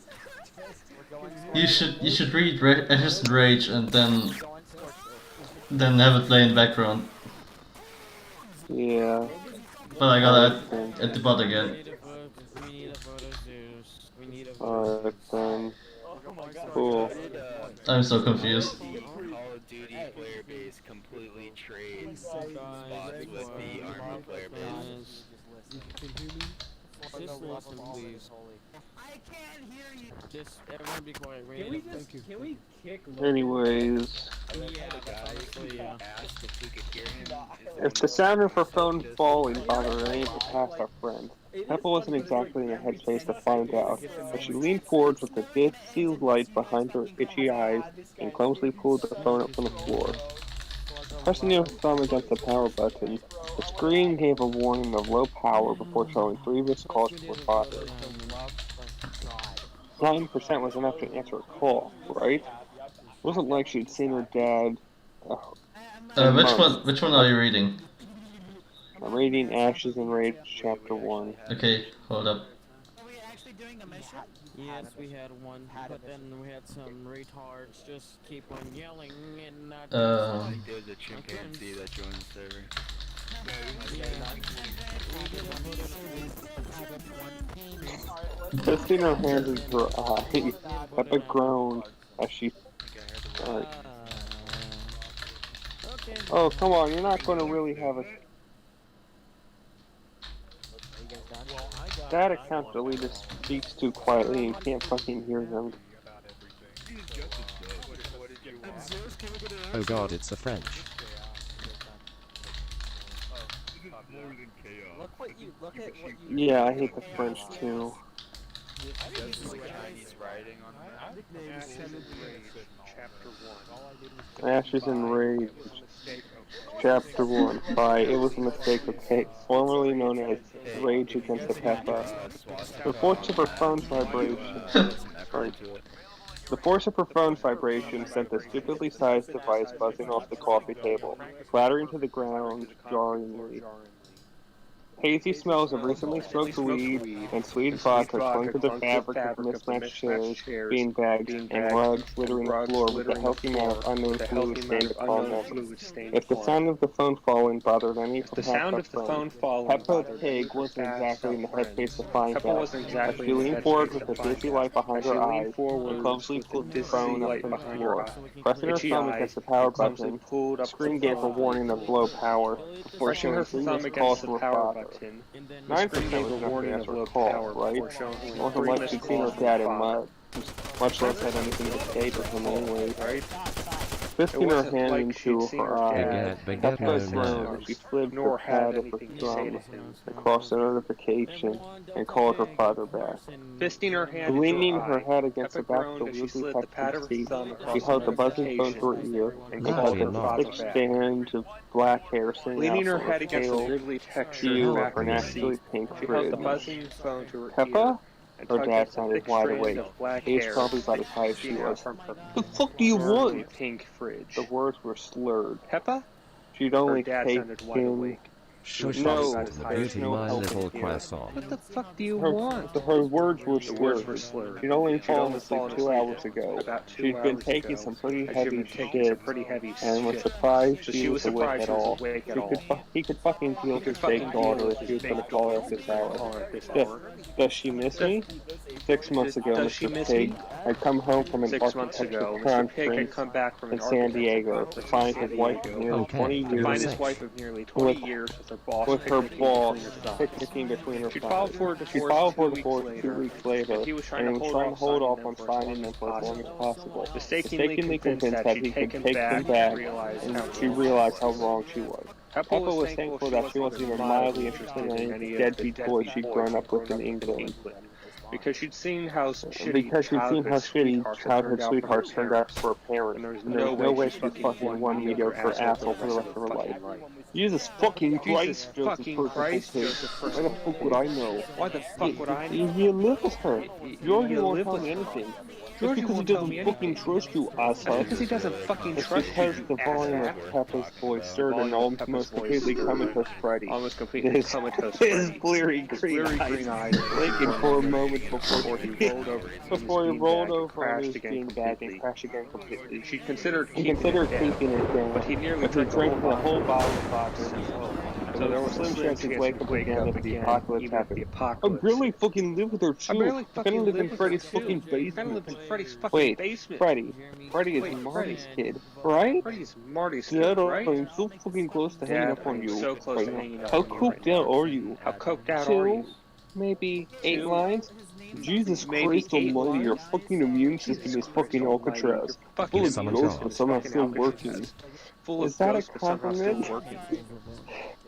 You should read Ashes and Rage and then have it play in the background. Yeah. But I gotta at the bot again. Alright then. Cool. I'm so confused. Call of Duty player base completely trades spots with the Arma player base. Just listen, please. I can't hear you. Just everyone be quiet. Can we kick Anyways. Yeah. If the sound of her phone falling bothered any of the past our friend, Peppa wasn't exactly in the headspace to find out, but she leaned forward with the dizzy light behind her itchy eyes and clumsily pulled the phone up from the floor. Pressing your thumb against the power button, the screen gave a warning of low power before showing 3 missed calls from her father. 9% was enough to answer a call, right? It wasn't like she'd seen her dad. Which one are you reading? I'm reading Ashes and Rage Chapter 1. Okay, hold up. Are we actually doing a mission? Yes, we had one, but then we had some retards just keep on yelling and not. There's a chimpanzee that joined the server. Twisting her hand into her eye, Peppa groaned as she. Oh, come on, you're not going to really have a. That account deleted speaks too quietly, you can't fucking hear them. Oh god, it's the French. Yeah, I hate the French too. Ashes and Rage. Chapter 1. Bye. It was a mistake of Hect, formerly known as Rage Against the Peppa. The force of her phone's vibration. Sorry. The force of her phone's vibration sent the stupidly sized device buzzing off the coffee table, clattering to the ground jarringly. Hazy smells of recently smoked weed and sweet vodka clung to the fabric of mismatched chairs, beanbags, and rugs littering the floor with a healthy amount of unknown fluid stained to call memory. If the sound of the phone falling bothered any perhaps a friend, Peppa Pig wasn't exactly in the headspace to find out. As she leaned forward with a dizzy light behind her eyes, and clumsily pulled the phone up from the floor. Pressing her thumb against the power button, the screen gave a warning of low power, before showing previous calls to her father. 9% was nothing as her call, right? It wasn't like she'd seen her dad in much less had anything to say to him anyways. Twisting her hand into her eye, Peppa groaned as she flipped the pad of her thumb across the notification and called her father back. Leaning her head against the back of the weirdly textured seat, she held the buzzing phone to her ear and felt a thick strands of black hair sitting out from her pale hue of her naturally pink fridge. Peppa? Her dad sounded wide awake. He was probably about as high as she was. The fuck do you want? The words were slurred. Peppa? She'd only taken... Shush, No, beauty, my little croissant. What the fuck do you want? Her words were slurred. She'd only fallen asleep 2 hours ago. She'd been taking some pretty heavy shit and was surprised she was awake at all. He could fucking feel her fake daughter if she was gonna call her at this hour. Does she miss me? 6 months ago, Mr. Pig had come home from an architecture conference in San Diego to find his wife of nearly 20 years with her boss picking between her thighs. She filed for divorce 2 weeks later, and he was trying to hold off on finding them for as long as possible. Mistakenly convinced that he could take them back, and she realized how wrong she was. Peppa was thankful that she wasn't even mildly interested in any deadbeat boy she'd grown up with in England. Because she'd seen how shitty childhood sweethearts turned out for a parent, and there's no way she'd be fucking one mediocre asshole for the rest of her life. Jesus fucking Christ, Joseph Perkins. Why the fuck would I know? Why the fuck would I know? You live with her. Georgie won't tell me anything. Just because he doesn't fucking trust you, asshole. Because he doesn't fucking trust you, because the volume of Peppa's voice stirred an almost completely comatose Freddy. His bleary green eyes blinking for a moment before he rolled over in his beanbag and crashed again completely. He considered keeping it down, but he drank the whole bottle of vodka. So there was slim chance he'd wake up again if the apocalypse happened. I barely fucking live with her too. I kinda live in Freddy's fucking basement. Wait, Freddy is Marty's kid, right? Freddy's Marty's kid, right? I'm so fucking close to hanging up on you right now. How coked out are you? How coked out are you? Maybe 8 lines? Jesus Christ almighty, your fucking immune system is fucking Alcatraz. Full of ghosts but somehow still working. Is that a compliment?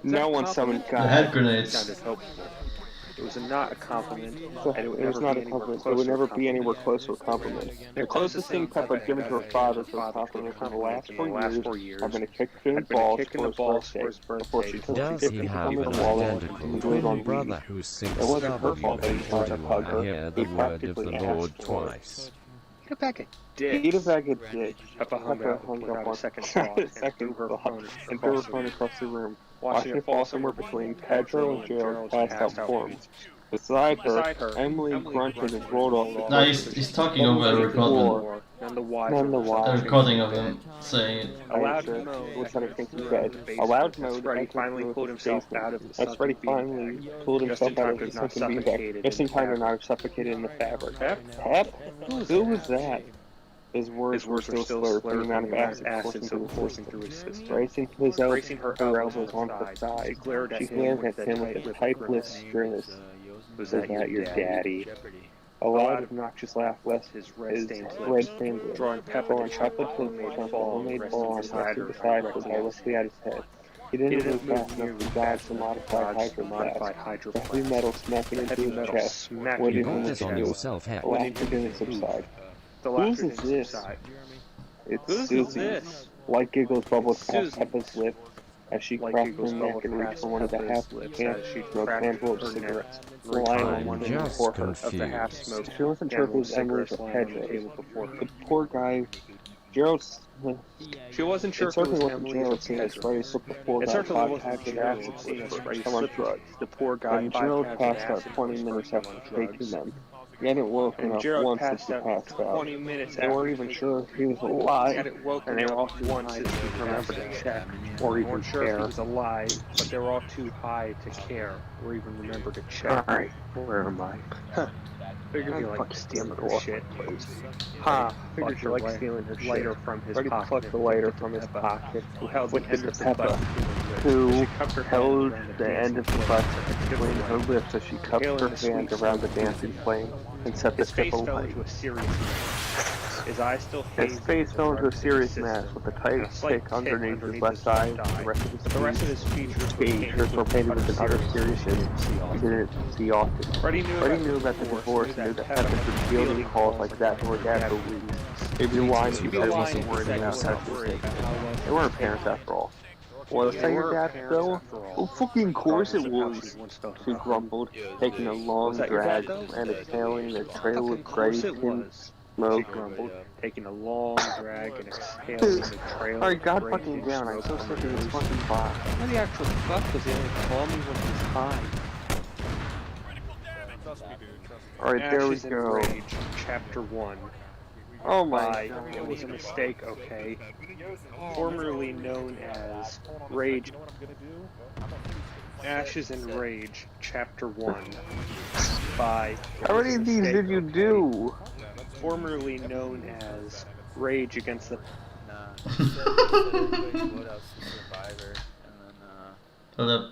No one summoned God. The head grenades. It was not a compliment. It was not a compliment. It would never be anywhere close to a compliment. The closest thing Peppa had given to her father for a compliment for the last 4 years had been a kick to his balls for his birthday before she took Does he have an identical twin brother who sings WWW? I hear the word of the Lord twice. Eat a bag of dicks. Eat a bag of dicks. Peppa hung up on second thought and threw her phone across the room, watching it fall somewhere between Pedro and Gerald's passed out forms. Beside her, Emily grunted and rolled off the floor. No, he's talking over a recording. A recording of him saying it. A loud moan, which I think he said. A loud moan, Freddy finally pulled himself out of the sunken beanbag, just in time to not suffocated in the fabric. Pep? Who was that? His words were still slurred from the amount of acid coursing through his system. Bracing her elbows onto the side, she glared at him with a typeless grimace. Was that your daddy? A loud, obnoxious laugh left his red-stained lips, drawing Peppa and chocolate homemade ball beside her directly at his head. He didn't move fast enough to dodge the modified hydroblast. The heavy metal smacking into his chest waited him to do. Laughter didn't subside. Whose is this? It's Susie's. Light giggles bubbled past Peppa's lips as she cracked her neck and reached for one of the half-smoked handful of cigarettes, relying on one hand just for her. confused. She wasn't sure if it was Emily's or Pedro's. The poor guy, Gerald's... She wasn't sure It if it was certainly wasn't Emily's or Gerald seeing as Freddie Pedro's. slipped the poor It guy certainly 5 wasn't packs of Gerald acid seeing as for his Freddie first time on slipped drugs. the poor guy And 5 Gerald pounds of passed out acid for 20 his minutes first time after on taking drugs. them. He hadn't woken And up Gerald once since passed he out passed out. 20 minutes They weren't after even taking sure he was He alive, hadn't and woken they were all up too once high since he to remember passed to out. check They or even weren't sure if he care. was alive, but they were all too high to care or even remember to check. Alright, where am I? Figured you God like fucking stealing damn it, her lost shit. my place. Ha! Figured Fucked you her like stealing her lighter shit. from his Freddie pocket plucked and the lighter flicked it from to his Peppa, pocket, who held the flicked end it of to the Peppa, butt between her lips. who She cupped her held hand around the end of the butt between her lips as she cupped her hand around the dancing flame and set the His tip face fell alight. into a serious mask. His eyes still His phased face into fell the into a dark serious system, mask with a and tight a slight tick underneath his left left eye. eye. The rest of his But the rest of his features were painted with an utter seriousness he didn't see often. Freddie knew about the divorce, knew that Peppa could be fielding calls like that from her dad for weeks. They'd be lying if he said he wasn't worried about how she was taking it. They weren't parents after all. Was that your dad, though? Oh, fucking course it was, she grumbled, taking a long drag and exhaling a trail of gray thin smoke. taking a long drag and exhaling the trail Alright, of God gray fucking thin down, I'm smoke so from sick her of this nose. fucking box. Why the actual fuck does he only call me when he's high? Alright, there we Ashes and go. Rage, Chapter 1. Oh my By, god. it was a mistake, okay. Formerly known as Rage. Ashes and Rage, Chapter 1. By. How many of these did you do? Formerly known as Rage Against the. Hold up.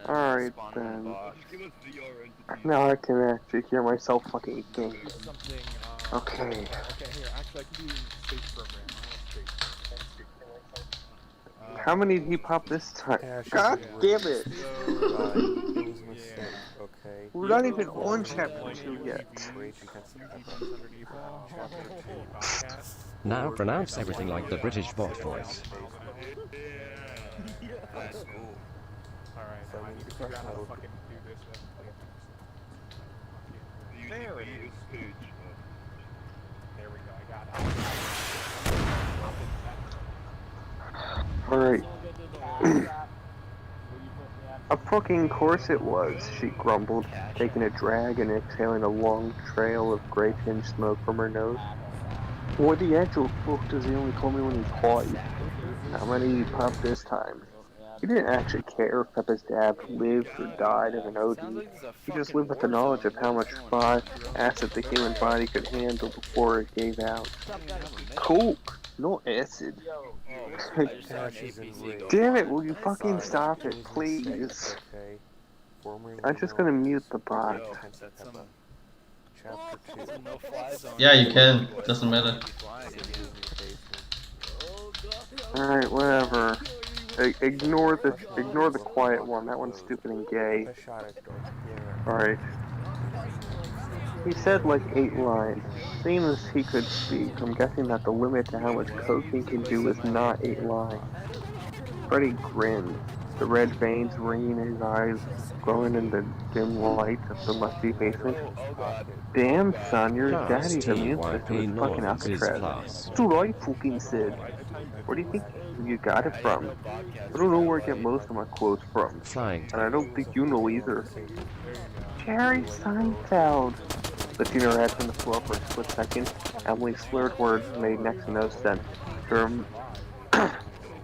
Alright then. Now I can actually hear myself fucking think. Okay. Okay, here, actually, I can do space program. How many did he pop this time? God damn it! We're not even on chapter 2 yet. Now pronounce everything like the British bot voice. Alright, I need to figure out how to fucking do this. There it is. There we go, I got it. Alright. A fucking course it was, she grumbled, taking a drag and exhaling a long trail of gray-tinged smoke from her nose. What the actual fuck does he only call me when he's haughty? How many did he pop this time? He didn't actually care if Peppa's dad lived or died of an OD. He just lived with the knowledge of how much acid the human body could handle before it gave out. Coke, not acid. Damn it, will you fucking stop it, please? I'm just gonna mute the bot. Yeah, you can. Doesn't matter. Alright, whatever. Ignore the quiet one. That one's stupid and gay. Alright. He said like 8 lines. Seeing as he could speak, I'm guessing that the limit to how much coke he can do is not 8 lines. Freddie grinned, the red veins ringing in his eyes, glowing in the dim light of the musty basement. Damn, son, your Class daddy's immune system TYP is fucking noise is Alcatraz. class. That's what I fucking said. Where do you think you got it from? I don't know where I get most of my quotes from. Flying And I don't think you know either. Jerry Seinfeld. Lifting her head from the floor for a split second, Emily's slurred words made next to no sense. Her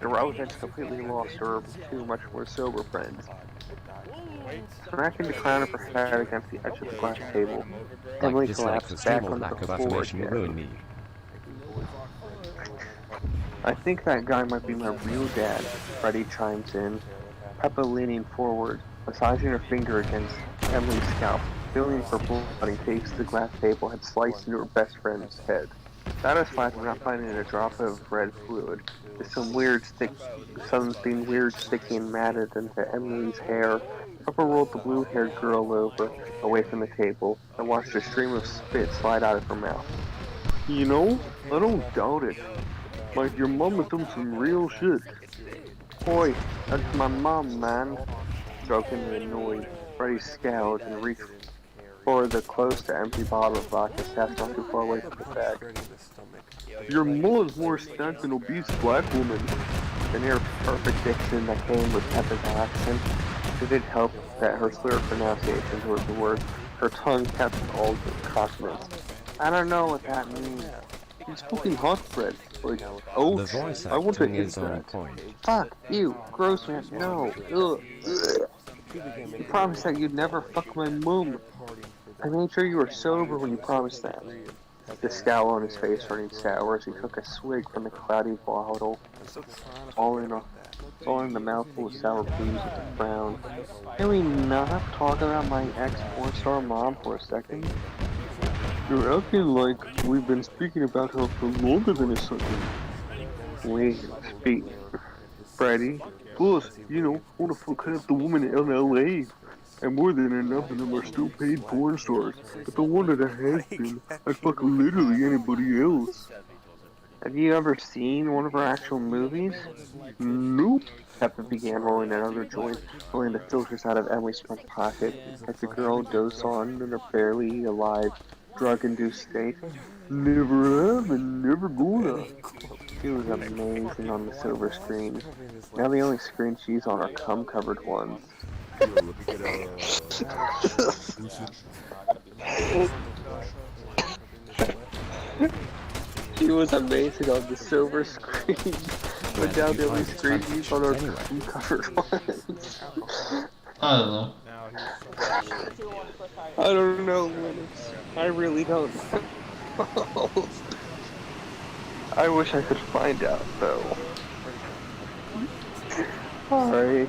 Rose had completely lost her two much more sober friends. Smacking the crown of her head against the edge of the glass table, Emily Dislike collapsed for back small onto lack the of floor affirmation again. ruin me. I think that guy might be my real dad, Freddie chimes in. Peppa leaning forward, massaging her finger against Emily's scalp, feeling her blood in case the glass table had sliced into her best friend's head. Satisfied with not finding a drop of red fluid, there's something weird sticky and matted into Emily's hair. Peppa rolled the blue-haired girl over, away from the table, and watched a stream of spit slide out of her mouth. You know, I don't doubt it. Like, your mom has done some real shit. Boy, that's my mom, man. Jokingly annoyed, Freddy scowled and reached for the close to empty bottle of vodka sat not too far away from the bag. Your mother's more stunt than obese black woman. The near perfect diction that came with Peppa's accent. It did help that her slurred pronunciations were the word. Her tongue kept all the consonants. I don't know what that means. It's fucking hot bread. Like, oh, The voice I want to acting hit is on that. point. Fuck you, gross man, no. Ugh. You promised that you'd never fuck my mom. I made sure you were sober when you promised that. The scowl on his face turning sour as he took a swig from the cloudy bottle, swallowing the mouthful of sour booze with a frown. Can we not talk about my ex-porn star mom for a second? You're acting like we've been speaking about her for longer than a second. We speak, Freddy. Plus, you know, who the fuck had the woman in LA? And more than enough of them are still paid porn stars. If I wanted a husband, I'd fuck literally anybody else. Have you ever seen one of her actual movies? Nope. Peppa began rolling another joint, pulling the filters out of Emily's front pocket as the girl dozed on in a barely alive, drug-induced state. Never have and never gonna. She was amazing on the silver screen. Now the only screen she's on are cum-covered ones. She was amazing on the silver screen, but now the only screen she's on are cum-covered ones. I don't know. I don't know, Linux. I really don't know. I wish I could find out, though. Alright.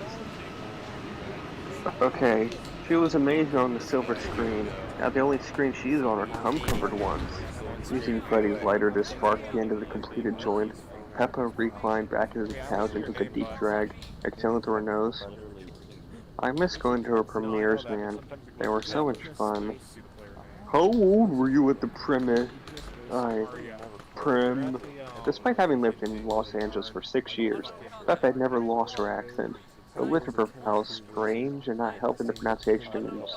Okay. She was amazing on the silver screen. Now the only screen she's on are cum-covered ones. Using Freddy's lighter to spark the end of the completed joint, Peppa reclined back into the couch and took a deep drag, exhaling through her nose. I miss going to her premieres, man. They were so much fun. How old were you at the Prem? Despite having lived in Los Angeles for 6 years, Peppa had never lost her accent. The lid of her mouth strange and not helping the pronunciations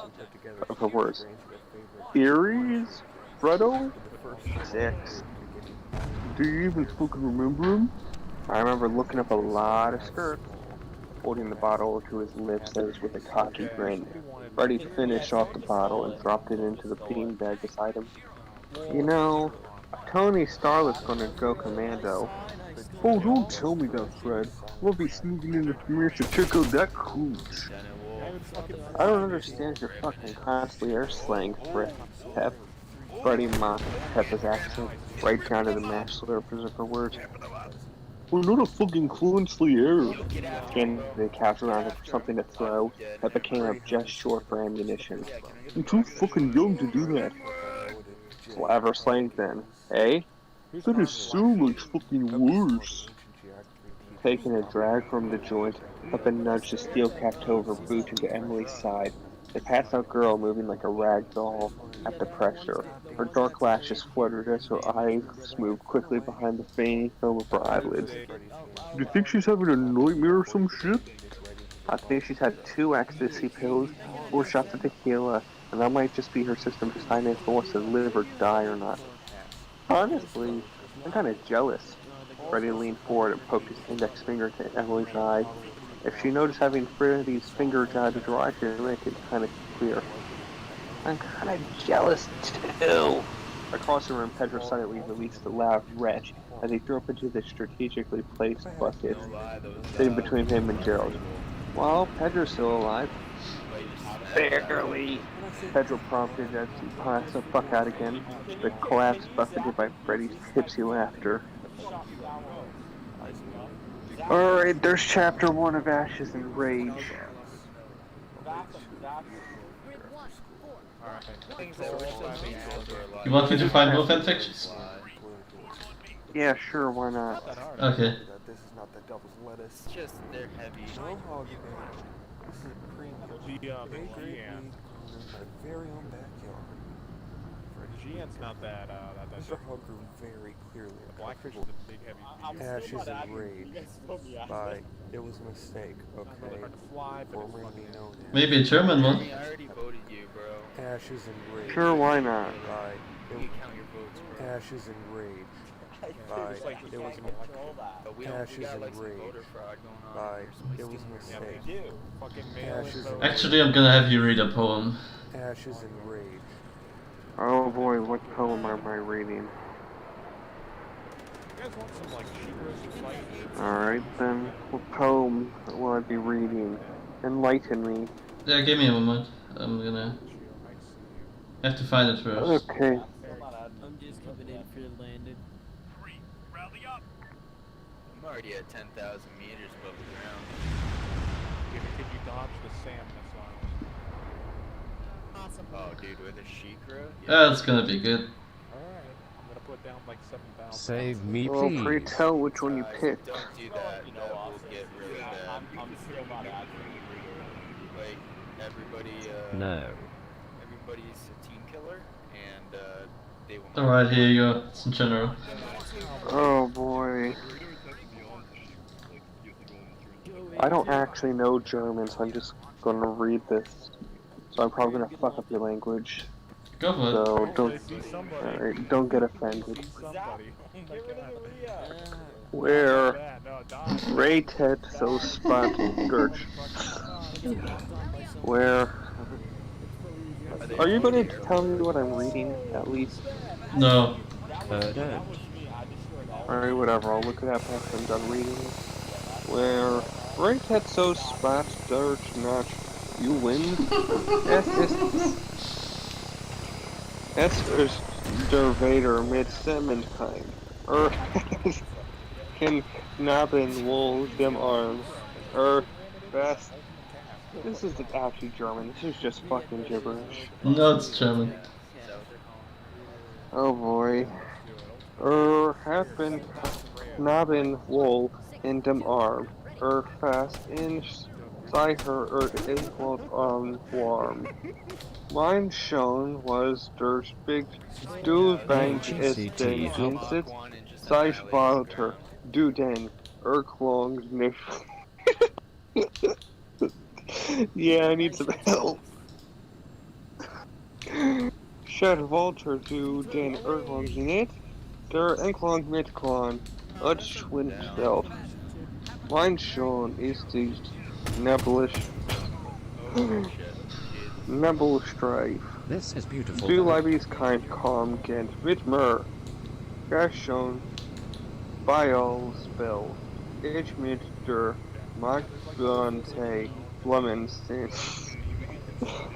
of her words. Aries? Fredo? 6. Do you even fucking remember him? I remember looking up a lot of skirts. Holding the bottle to his lips as with a cocky grin. Freddy finished off the bottle and dropped it into the beanbag beside him. You know, Tony Starlet's gonna go commando. Oh, don't tell me that, Fred. We'll be sneaking in the premiere to check out that cooch. I don't understand your fucking constantly air slang, Pep. Freddy mocked Peppa's accent, right down to the mashed slurpers of her words. We're not a fucking constantly air. Scanning the couch around her for something to throw, Peppa came up just short for ammunition. I'm too fucking young to do that. Clever slang then, eh? That is so much fucking worse. Taking a drag from the joint, Peppa nudged the steel-capped toe of her boot into Emily's side. The passed-out girl moving like a rag doll at the pressure. Her dark lashes fluttered as her eyes moved quickly behind the veiny film of her eyelids. Do you think she's having a nightmare or some shit? I think she's had 2 ecstasy pills, 4 shots of tequila, and that might just be her system deciding if it wants to live or die or not. Honestly, I'm kind of jealous. Freddy leaned forward and poked his index finger to Emily's eye. If she noticed having Freddy's finger jabbed into her eye, she'd make it kind of clear. I'm kind of jealous too. Across the room, Pedro suddenly released a loud retch as he threw up into the strategically placed bucket sitting between him and Gerald. Well, Pedro's still alive. Barely. Pedro prompted as he passed the fuck out again, the collapse buffeted by Freddy's tipsy laughter. Alright, there's chapter 1 of Ashes and Rage. You want me to find both fanfictions? Yeah, sure, why not? Okay. It's just they're heavy. Gian's not that Mr. Hugger very clearly Blackfish is uncomfortable. a big heavy I'm beast. Ashes still not and at you. You rage guys told me out. by it was a mistake, okay? Like a fly, but it's Formerly fucking... known as Maybe a German one. Jeremy, I already voted you, bro. Ashes and rage Sure, why not? by You can count your votes, bro. Ashes and rage I by can't it was control that. But we Ashes got and like some rage voter fraud going on. by here. Somebody's it was a stealing your mistake. We do. Fucking mail Ashes in and votes. Actually, I'm gonna have you read a poem. Ashes and rage. Oh boy, what poem am I reading? You guys want some like Shikras and light? Alright then, what poem will I be reading? Enlighten me. Yeah, give me a moment. I'm gonna have to find it first. Okay. I'm just coming in for the landing. I'm already at 10,000 meters above the ground. Can you dodge the SAM missiles? Awesome. Oh, dude, with a Shikra? That's gonna be good. Alright, I'm gonna put down like 7,000. Save me, Well, please. pray tell which one you picked. Don't do that. That will get really bad. I'm still not at you. Like, everybody, No. everybody's a team killer, and, they will Alright, here you go. It's in general. Oh boy. I don't actually know German, so I'm just gonna read this. So I'm probably gonna fuck up your language. Go for it. So alright, don't get offended. Somebody. Get rid of the Rio. Where rated so spot dirt. Where are you gonna tell me what I'm reading at least? No. Don't. Alright, whatever, I'll look it up after I'm done reading. Where rated so spot dirt not you win. Es ist der Vader mit Semenkind. Can knappen wohl dem Arm. Fast. This isn't actually German, this is just fucking gibberish. No, it's German. Oh boy. Happen knappen wohl in dem Arm. Fast in Cyher is warm. Mine shown was der big du bank is den Dienst sei Walter du den Erklong nicht. Yeah, I need some help. Statt Walter du den Erklong nicht, der Erklong mitklon, utschwind self. Mine shown is die nebulous Nebelstreif. This is beautiful. Du Leibes kind calm gent mit mir. Gas schon by all spell. Ich mit der Magante Blumenstein.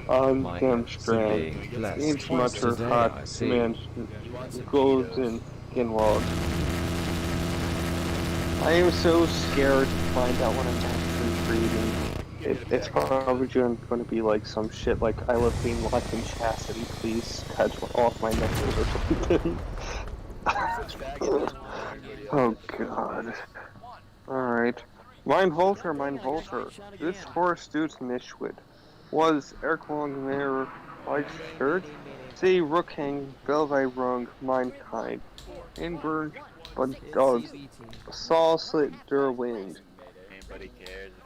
On dem Strand. Each mutter hot man golden Ginwald. I am so scared to find out what I'm actually reading. It's probably going to be like some shit like I love being locked in chastity, please cut off my nipples or something. Oh god. Alright. Mein Volter. This horse dude's Nishwit was Erklong Mayor White Shirt. See Rookhang Belvay Rung Mindkind. Inburn but dogs saw slit der wind.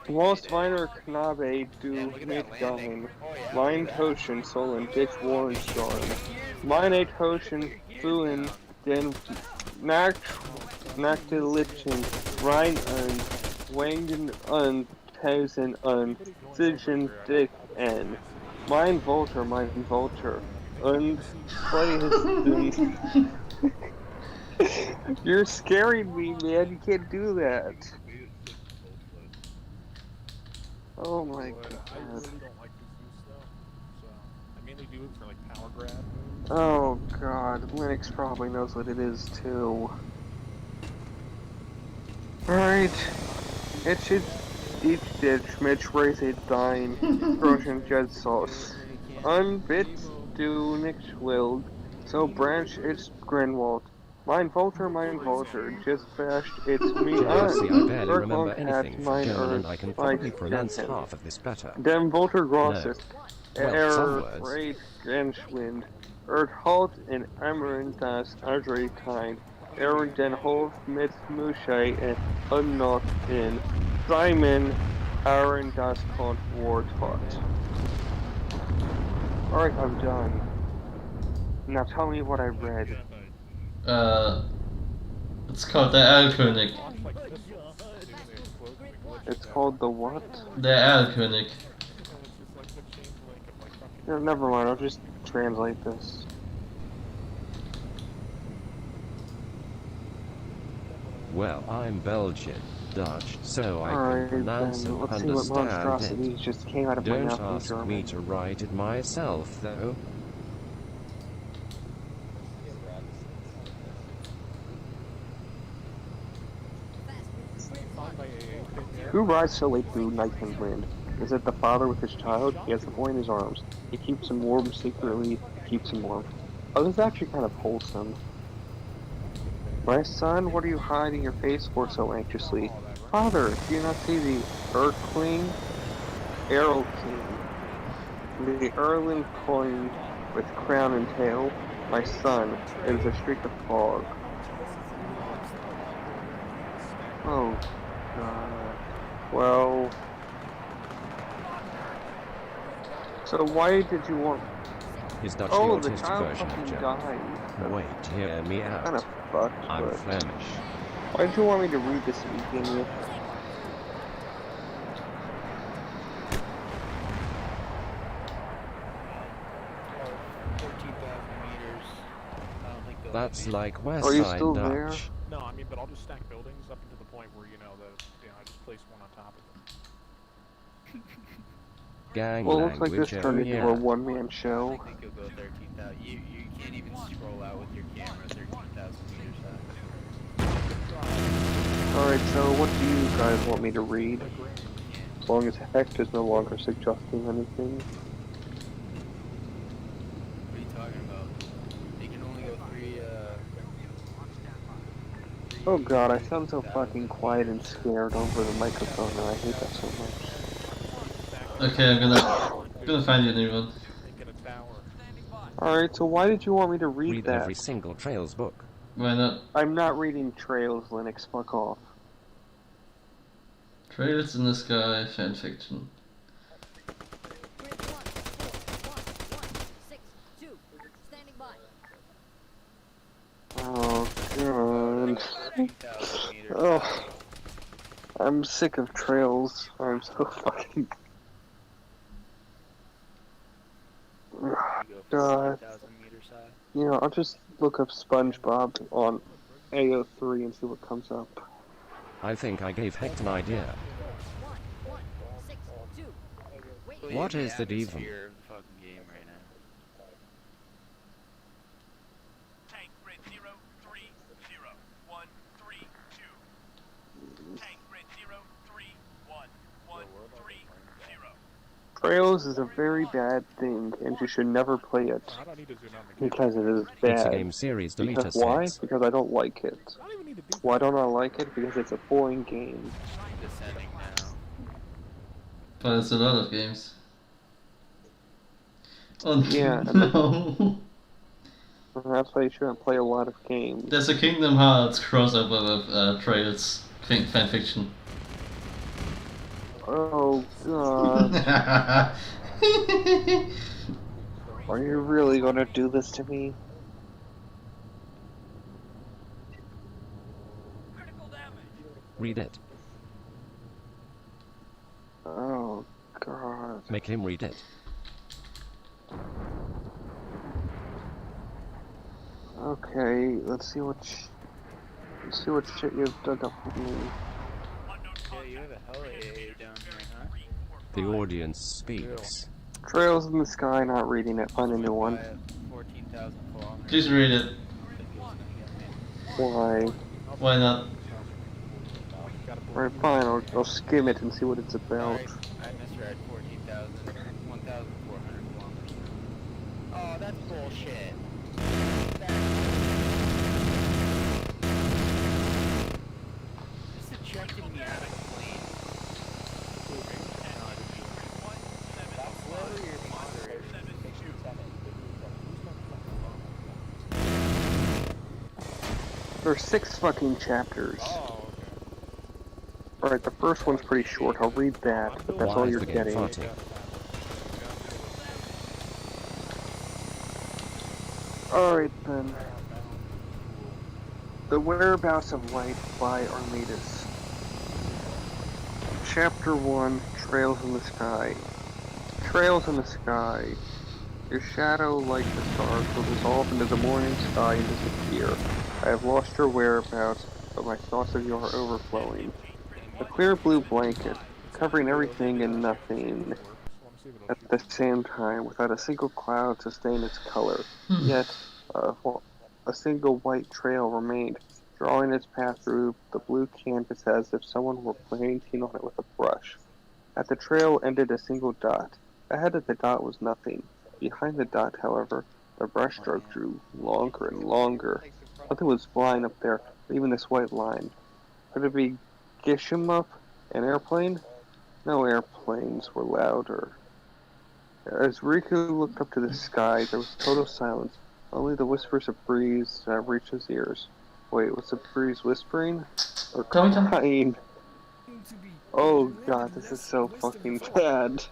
Most minor Knabe du mitgegangen, mein Toschen sollen dich warn sollen. Meine Toschen fühlen den nackte Lippen rein an, wangen an, tausend an, sichen dick an. Mein Volter, und play You're scaring me, man, you can't do that. Oh my god. I really don't like these new stuff, so I mainly do it for like power grab. Oh god, Linux probably knows what it is too. Alright. It should each ditch Mitch raise a dine Russian jet sauce. Unbit do nix willed, so branch its Grinwald. Mein Volter, just bashed its me Jealousy, I on. barely remember anything from mine German, earth, and I can like probably pronounce Jensen. half of this better. Dem Volter Grosses. No. Well, some Error, words. rate, Genschwind. Halt in Amarin das Adretein, Aaron den Hof mit Mushai and Unnot in Simon Aaron das Kont War taught. Alright, I'm done. Now tell me what I read. It's called the Erlkönig. It's called the what? The Erlkönig. No, never mind, I'll just translate this. Well, I'm Belgian, Dutch, so I Alright, can pronounce then and let's see what understand monstrosities it. just came out of my Don't mouth in ask me German. to write it myself, though. Who rides so late through night and wind? Is it the father with his child? He has the boy in his arms. He keeps him warm secretly, keeps him warm. Oh, this is actually kind of wholesome. My son, what are you hiding your face for so anxiously? Father, do you not see the Erkling? Errol King. The Erling coin with crown and tail? My son, it is a streak of fog. Oh, God. Well... So why did you want... His Dutch oh, the autist child version of fucking German. died. Wait, hear me Kind out. of fucked, I'm but... Flemish. Why did you want me to read this to begin with? That's like West Are you Side still there? Dutch. No, I mean, but I'll just stack buildings up to the point where, you know, I just place one on top of them. Gang Well, it looks like language, this oh turned into yeah. a one-man show. I think you'll go 13,000. You can't even scroll out with your camera 13,000 meters high. Alright, so what do you guys want me to read? As long as Hect is no longer suggesting anything. What are you talking about? You can only go Oh god, I sound so fucking quiet and scared over the microphone, and I hate that so much. Okay, I'm gonna find you a new one. Alright, so why did you want me to Read that? every single Trails book. Why not? I'm not reading Trails, Linux, fuck off. Trails in the Sky fanfiction. Oh god. Oh. I'm sick of Trails. I'm so fucking... God. You know, I'll just look up SpongeBob on AO3 and see what comes up. I think I gave Hect an idea. What is it even? Of the fucking game right now. Tank grid 0-3-0-1-3-2. Tank grid 0-3-1-1-3-0. Trails is a very bad thing, and you should never play it. Because it is bad. It's a game series, deleter Because why? says. Because I don't like it. Why don't I like it? Because it's a boring game. Descending now. But it's a lot of games. Oh Yeah, no! That's why you shouldn't play a lot of games. There's a Kingdom Hearts crossover with Trails fanfiction. Oh god. Are you really gonna do this to me? Read it. Oh god. Make him read it. Okay, let's see what shit you've dug up with me. Yeah, you have a hell of AA down here, huh? The audience speaks. Trails in the Sky, not reading it, find a new one. 14,000 kilometers. Please read it. Why? Why not? Alright, fine, I'll skim it and see what it's about. I misread 1,400 kilometers. Oh, that's bullshit. This ejected me out of plane. There's 6 fucking chapters. Oh, okay. Alright, the first one's pretty short. I'll read that, but that's all Why you're forget getting. farting? Alright then. The Whereabouts of Light by Armidas. Chapter 1, Trails in the Sky. Trails in the sky. Your shadow, like the stars, will dissolve into the morning sky and disappear. I have lost your whereabouts, but my thoughts of you are overflowing. A clear blue blanket, covering everything and nothing at the same time, without a single cloud to stain its color. Yet, a single white trail remained, drawing its path through the blue canvas as if someone were painting on it with a brush. At the trail ended a single dot. Ahead of the dot was nothing. Behind the dot, however, the brushstroke drew longer and longer. Something was flying up there, leaving this white line. Could it be Gishimov, an airplane? No airplanes were louder. As Riku looked up to the sky, there was total silence, only the whispers of breeze that reached his ears. Wait, was the breeze whispering? Or crying? Oh god, this is so fucking bad.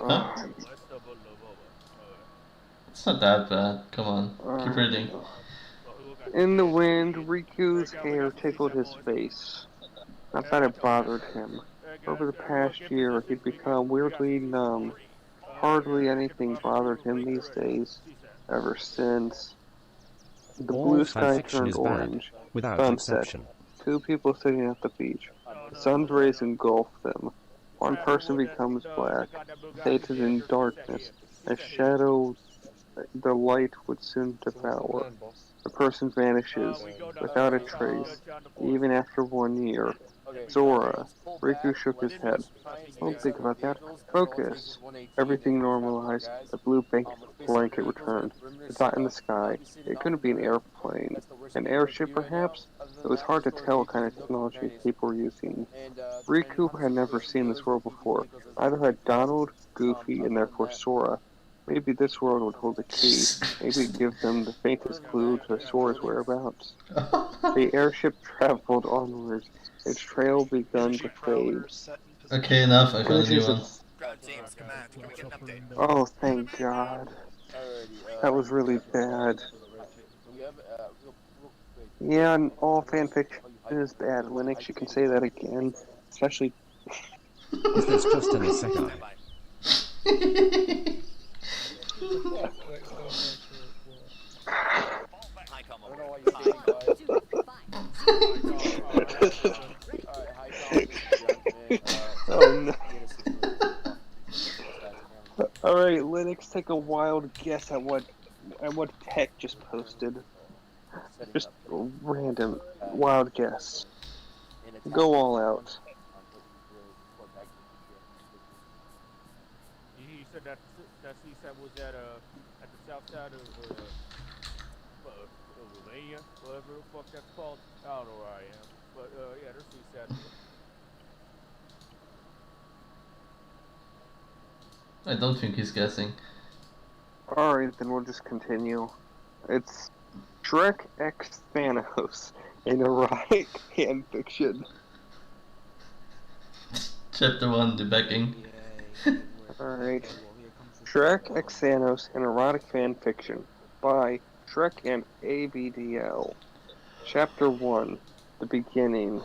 Huh? It's not that bad. Come on, keep reading. In the wind, Riku's hair tickled his face. Not that it bothered him. Over the past year, he'd become weirdly numb. Hardly anything bothered him these days, ever since. The blue sky fanfiction turned is bad, orange. without Sunset. exception. 2 people sitting at the beach. The sun's rays engulf them. One person becomes black, fainted in darkness. A shadow the light would soon devour. The person vanishes, without a trace, even after 1 year. Zora. Riku shook his head. Don't think about that. Focus. Everything normalized. The blue blanket returned. The dot in the sky. It couldn't be an airplane. An airship, perhaps? It was hard to tell what kind of technology people were using. Riku had never seen this world before. Neither had Donald, Goofy, and therefore Sora. Maybe this world would hold a key. Maybe give them the faintest clue to Sora's whereabouts. The airship traveled onwards. Its trail begun to fade. Okay, enough. I found a new Images one. Oh, thank God. That was really bad. Yeah, and all fanfiction is bad. Linux, you can say that again. Especially... Is this just an isekai? Oh no. Alright, Linux, take a wild guess at what Hect just posted. Just a random wild guess. Go all out. You said that CSAT was at the south side of Romania, whatever the fuck that's called. I don't know where I am, but yeah, there's CSAT. I don't think he's guessing. Alright, then we'll just continue. It's Shrek X Thanos, an erotic fanfiction. Chapter 1, the backing. Alright. Shrek X Thanos, an erotic fanfiction by Shrek and ABDL. Chapter 1, the beginning.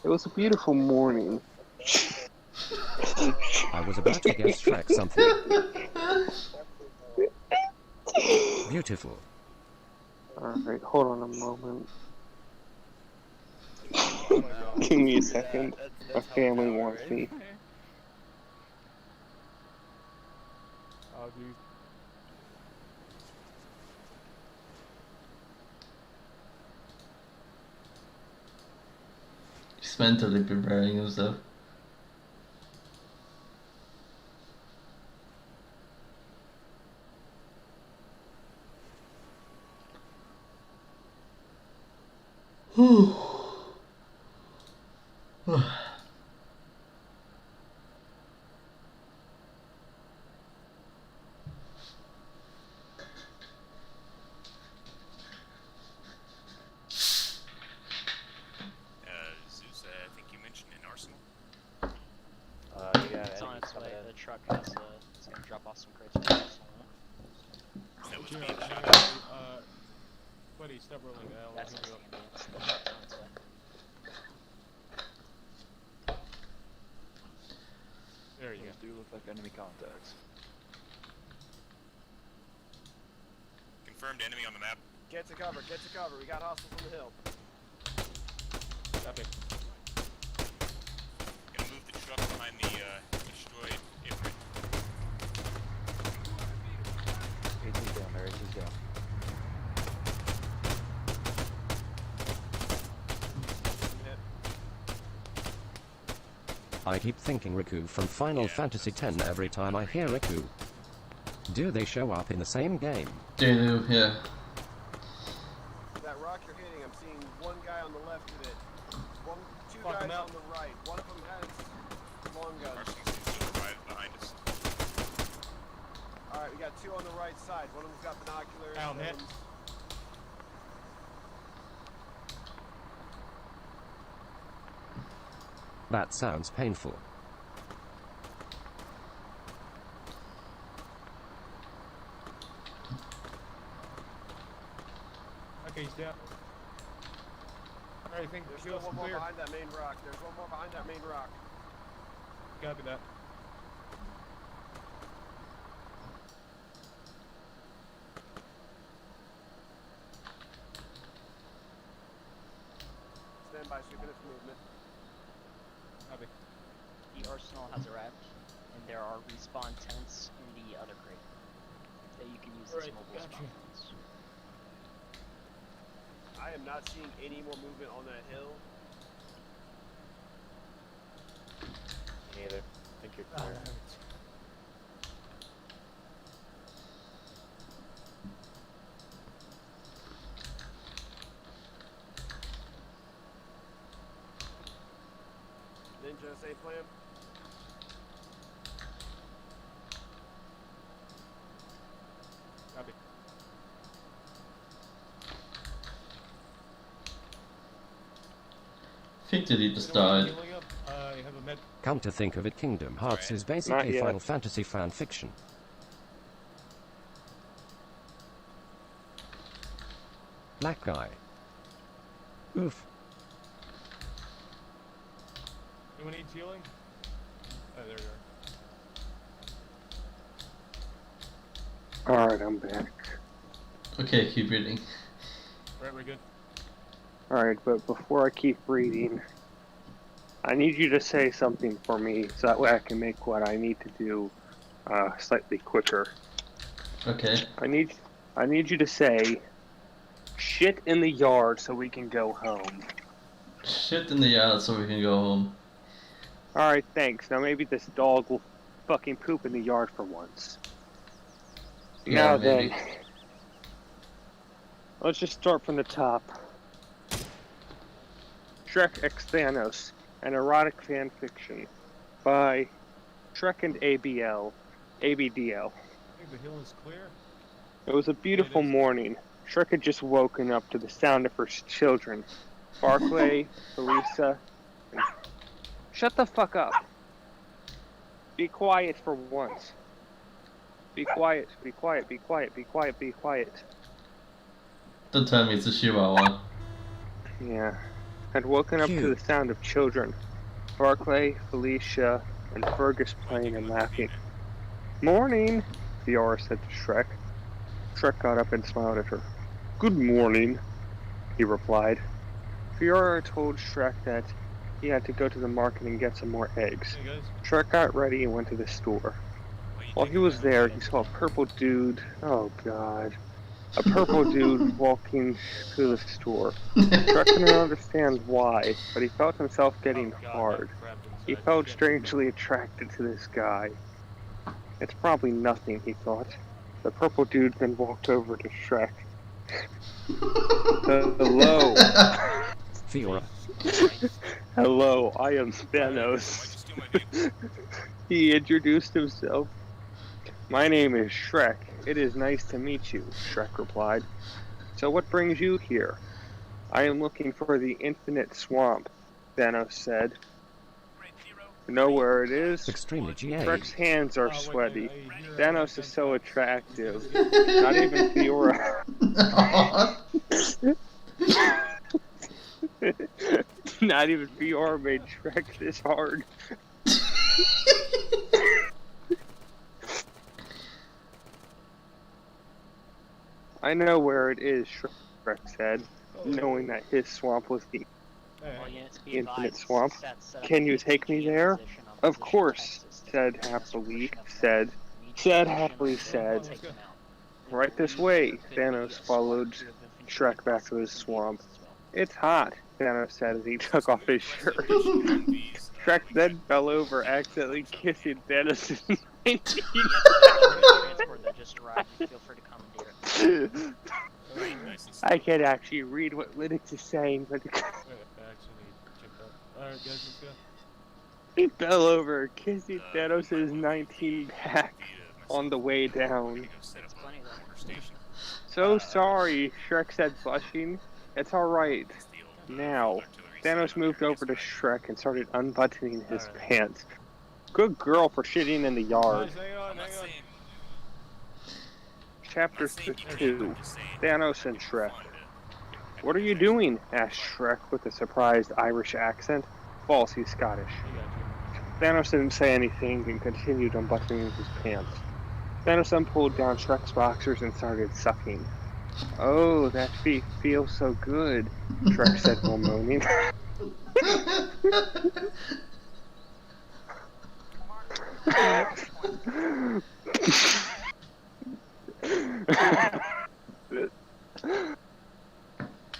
It was a beautiful morning. I was about to guess Shrek something. Beautiful. Alright, hold on a moment. Give me a second. My family wants me. He's mentally preparing himself. Buddy, stop rolling the L. That's Here we go. There you go. Those do look like enemy contacts. Confirmed enemy on the map. Get to cover, get to cover. We got hostiles on the hill. Copy. Gonna move the truck behind the destroyed Ifrit. AT's down there, AT's down. I keep thinking Riku from Final Fantasy X every time I hear Riku. Do they show up in the same game? They do, yeah. That rock you're hitting, I'm seeing one guy on the left of it. Two Fuck guys him out. on the right. One of them has long guns. Behind us. Alright, we got two on the right side. One of them's got binoculars. Down, hit. That sounds painful. Okay, he's down. Alright, I think There's kill's still one more clear. behind that main rock. There's one more behind that main rock. Copy that. Stand by, 2 minutes movement. Copy. The arsenal has arrived, and there are respawn tents in the other crate that you can use as Alright, mobile gotcha. spawn tents. I am not seeing any more movement on that hill. Me neither. I think you're clear. Ninja, same plan? Copy. I think the lead just died. Healing up. You have a med. Come to think of it, Kingdom Hearts is basically yet. Final Fantasy fan fiction. Black guy. Oof. Anyone needs healing? Oh, there you are. Alright, I'm back. Okay, keep reading. Alright, we're good. Alright, but before I keep reading, I need you to say something for me so that way I can make what I need to do slightly quicker. Okay. I need you to say shit in the yard so we can go home. Shit in the yard so we can go home. Alright, thanks. Now maybe this dog will fucking poop in the yard for once. Yeah, Now maybe. then, let's just start from the top. Shrek X Thanos, an erotic fan fiction by Shrek and ABDL. I think the healing's clear. It was a beautiful morning. Shrek had just woken up to the sound of her children. Barclay, Felisa, and... Shut the fuck up. Be quiet for once. Be quiet, be quiet, be quiet, be quiet, be quiet. Don't tell me it's a Chihuahua. Yeah. Had woken up to the sound of children. Barclay, Felicia, and Fergus playing and laughing. Morning, Fiora said to Shrek. Shrek got up and smiled at her. Good morning, he replied. Fiora told Shrek that he had to go to the market and get some more eggs. Hey guys. Shrek got ready and went to the store. While he was there, he saw a purple dude. Oh god. A purple dude walking through the store. Shrek couldn't understand why, but he felt himself getting hard. He felt strangely attracted to this guy. It's probably nothing, he thought. The purple dude then walked over to Shrek. Hello. Fiora. Hello, I am Thanos. He introduced himself. My name is Shrek. It is nice to meet you, Shrek replied. So what brings you here? I am looking for the infinite swamp, Thanos said. Know where it is? Extremely GA. Shrek's hands are sweaty. Thanos is so attractive. Not even Fiora. Not even VR made Shrek this hard. I know where it is, Shrek said, knowing that his swamp was the infinite swamp. Can you take me there? Of course, said happily, said. Right this way, Thanos followed Shrek back to his swamp. It's hot, Thanos said as he took off his shirt. Shrek then fell over, accidentally kissing Thanos' 19 transport that just arrived. Feel free to commandeer it. I can't actually read what Linux is saying, but Actually, checked up. Alright, guys, let's go. he fell over, kissing Thanos' 19 back on the way down. So sorry, Shrek said, blushing. It's alright. Now, Thanos moved over to Shrek and started unbuttoning his pants. Good girl for shitting in the yard. Hang on. Chapter 2, Thanos and Shrek. What are you doing? Asked Shrek with a surprised Irish accent. False, he's Scottish. Thanos didn't say anything and continued unbuttoning his pants. Thanos then pulled down Shrek's boxers and started sucking. Oh, that feels so good, Shrek said while moaning.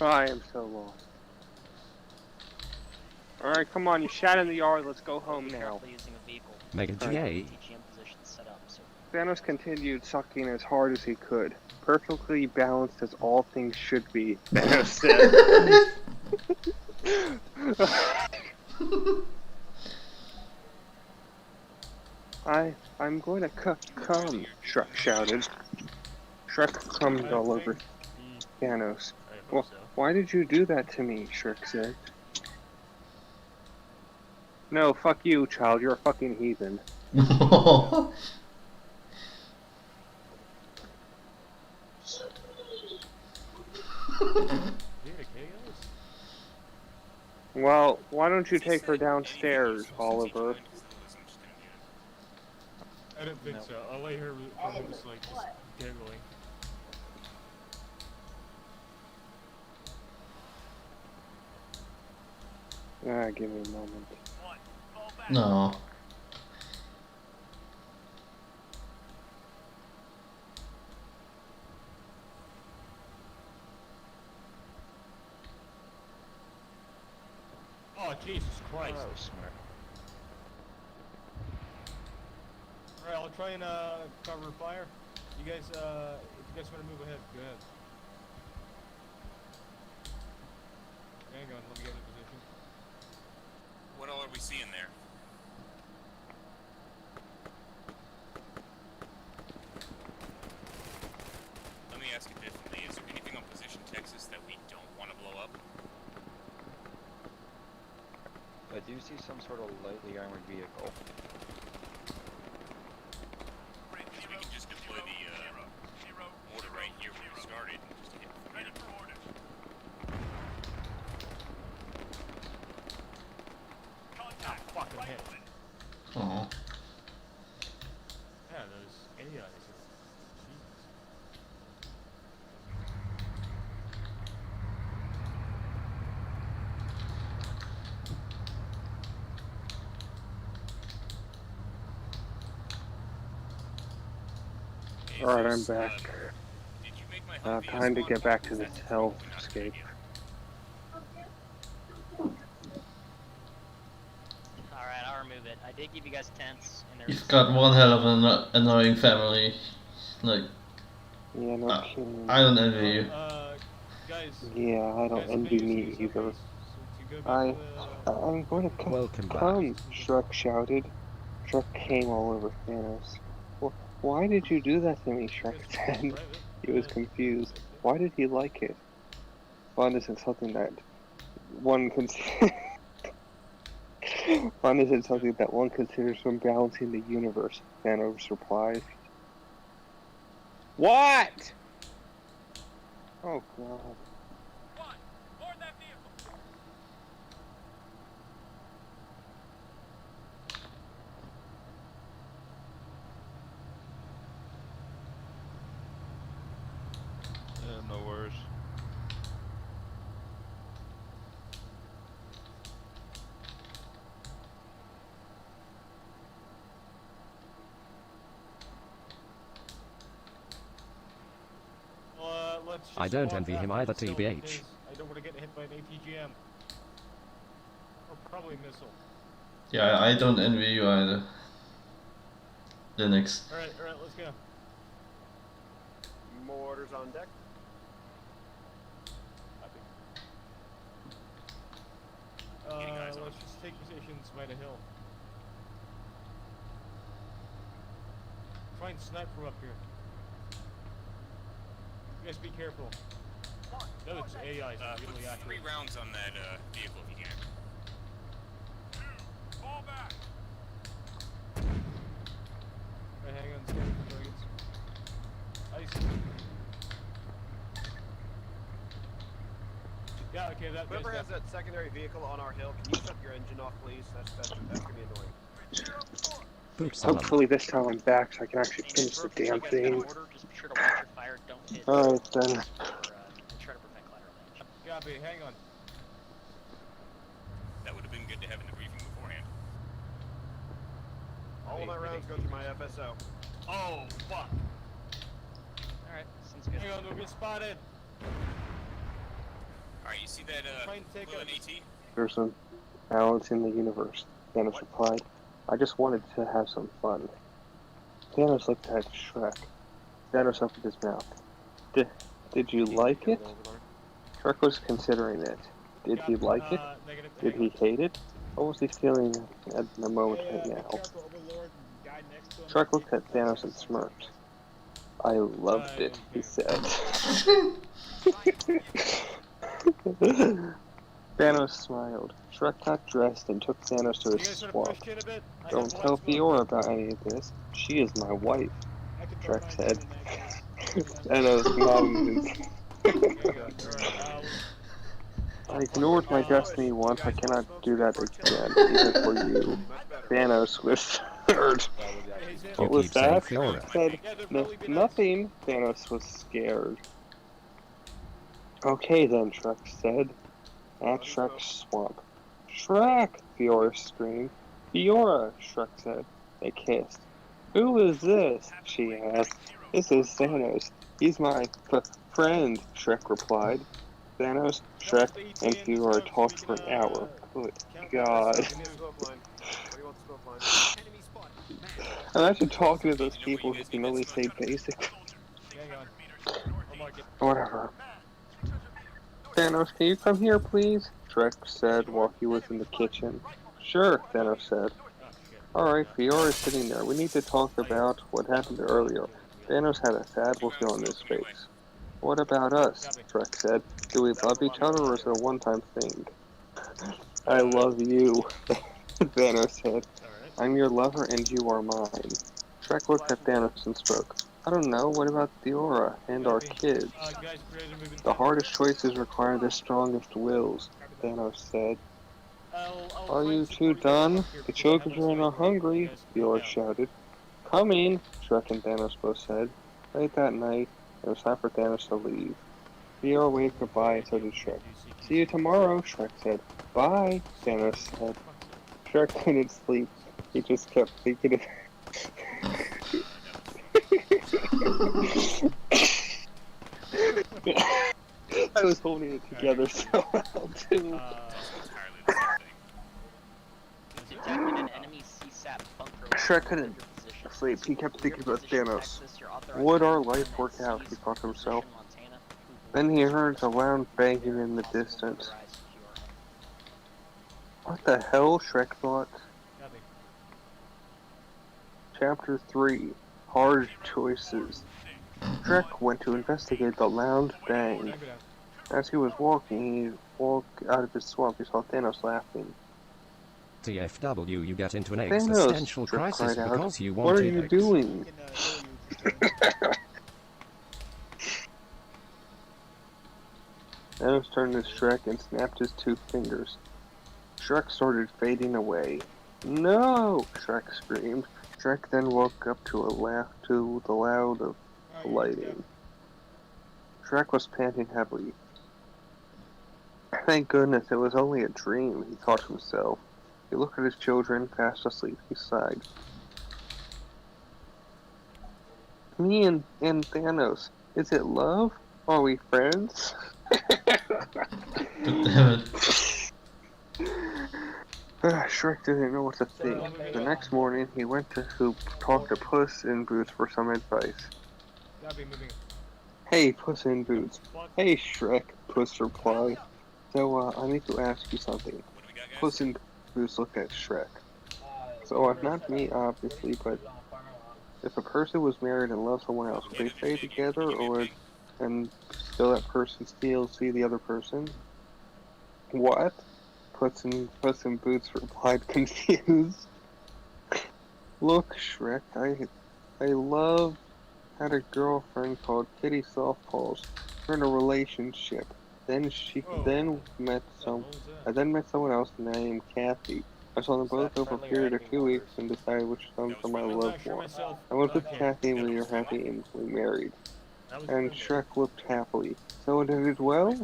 I am so lost. Alright, come on, you shat in the yard, let's go home now. Mega J. Thanos continued sucking as hard as he could. Perfectly balanced as all things should be, Thanos said. I'm going to come, Shrek shouted. Shrek cummed all over Thanos. Well, why did you do that to me? Shrek said. No, fuck you, child. You're a fucking heathen. Well, why don't you take her downstairs, Oliver? I don't think so. I'll lay her just like giggling. Give me a moment. No. Oh, Jesus Christ. Oh, smart. Alright, I'll try and cover fire. You guys, if you guys want to move ahead, go ahead. Hang on, let me get in position. What all are we seeing there? Let me ask it differently. Is there anything on position Texas that we don't want to blow up? I do see some sort of lightly armored vehicle. Because we can just deploy the mortar right here where we started and just hit from here. Fucking hit. Oh. Yeah, those AIs. Alright, I'm back. Time to get back to this hellscape. Alright, I'll remove it. I did give you guys tents, and there's... You've got one hell of an annoying family. Like, Yeah, no kidding. I don't envy you. Guys, yeah, I don't envy me either. I'm going to come, Shrek shouted. Shrek came all over Thanos. Well, why did you do that to me, Shrek said. He was confused. Why did he like it? Fun isn't something that one considers. Fun isn't something that one considers when balancing the universe, Thanos replies. What? Oh god. I don't envy him either, Still, TBH. I don't want to get hit by an ATGM. Or probably a missile. Yeah, I don't envy you either. Linux. Alright, let's go. Mortars on deck. Let's just take positions by the hill. Try and snipe from up here. You guys be careful. No, it's AI, so Put really accurate. 3 rounds on that vehicle if you can. Fall back. Right, hang on, scanning for targets. Ice. Yeah, okay, Whoever has that secondary vehicle on our hill, can you shut your engine off, please? That's gonna be annoying. Hopefully this time I'm back so I can actually finish the damn thing. Just be sure to watch your fire, don't hit. Alright then. And try to prevent collateral damage. Copy, hang on. That would have been good to have in the briefing beforehand. All of my rounds go through my FSO. Oh, fuck. Alright, sounds good. Hang on, we'll get spotted. Alright, you see that little AT? There's some balance in the universe. Thanos replied, I just wanted to have some fun. Thanos looked at Shrek. Thanos opened his mouth. Did you like it? Shrek was considering it. Did he like it? Did he hate it? What was he feeling at the moment right now? Shrek looked at Thanos and smirked. I loved it, he said. Thanos smiled. Shrek got dressed and took Thanos to his swamp. Don't tell Fiora about any of this. She is my wife, Shrek said. Thanos nodded. I ignored my destiny once. I cannot do that again, even for you. Thanos whispered. What was that? Said, nothing. Thanos was scared. Okay then, Shrek said. At Shrek's swamp. Shrek! Fiora screamed. Fiora! Shrek said. They kissed. Who is this? She asked. This is Thanos. He's my friend, Shrek replied. Thanos, Shrek, and Fiora talked for an hour. Good God. Imagine talking to those people who can only say basic. Whatever. Thanos, can you come here, please? Shrek said while he was in the kitchen. Sure, Thanos said. Alright, Fiora is sitting there. We need to talk about what happened earlier. Thanos had a sad look on his face. What about us? Shrek said. Do we love each other or is it a one-time thing? I love you, Thanos said. I'm your lover and you are mine. Shrek looked at Thanos and spoke. I don't know, what about Fiora and our kids? The hardest choices require the strongest wills, Thanos said. Are you two done? The children are hungry, Fiora shouted. Coming, Shrek and Thanos both said. Late that night, it was time for Thanos to leave. Fiora waved goodbye and so did Shrek. See you tomorrow, Shrek said. Bye, Thanos said. Shrek couldn't sleep. He just kept thinking of I was holding it together so well, too. Shrek couldn't sleep. He kept thinking about Thanos. Would our life work out, he thought to himself. Then he heard a loud banging in the distance. What the hell, Shrek thought. Chapter 3. Hard Choices. Shrek went to investigate the loud bang. As he was walking, he walked out of his swamp. He saw Thanos laughing. TFW, you get into an Thanos, existential Shrek crisis cried out. because you What want are you it. doing? Thanos turned to Shrek and snapped his 2 fingers. Shrek started fading away. No! Shrek screamed. Shrek then woke up to the loud of lighting. Shrek was panting heavily. Thank goodness it was only a dream, he thought to himself. He looked at his children, fast asleep. He sighed. Me and Thanos. Is it love? Are we friends? God damn it. Shrek didn't know what to think. The next morning, he went to talk to Puss in Boots for some advice. Gotta be moving. Hey, Puss in Boots. Hey, Shrek, Puss replied. So, I need to ask you something. Puss in Boots looked at Shrek. So, not me, obviously, but if a person was married and loved someone else, would they stay together, or would, and still that person still see the other person? What? Puss in Boots replied, confused. Look, Shrek, had a girlfriend called Kitty Softpaws. We're in a relationship. Then I then met someone else named Kathy. I saw them both over a period of 2 weeks and decided which one for my love more. I went with Kathy and we were happy and we married. And Shrek looked happily. So it ended well?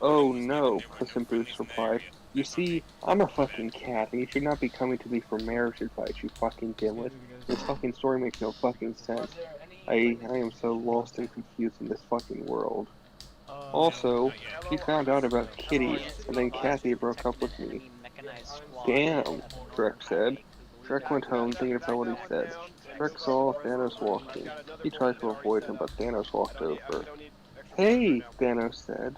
Oh no, Puss in Boots replied. You see, I'm a fucking cat, and you should not be coming to me for marriage advice, you fucking dimwit. This fucking story makes no fucking sense. I am so lost and confused in this fucking world. Also, he found out about Kitty, and then Kathy broke up with me. Damn, Shrek said. Shrek went home thinking about what he said. Shrek saw Thanos walking. He tried to avoid him, but Thanos walked over. Hey, Thanos said.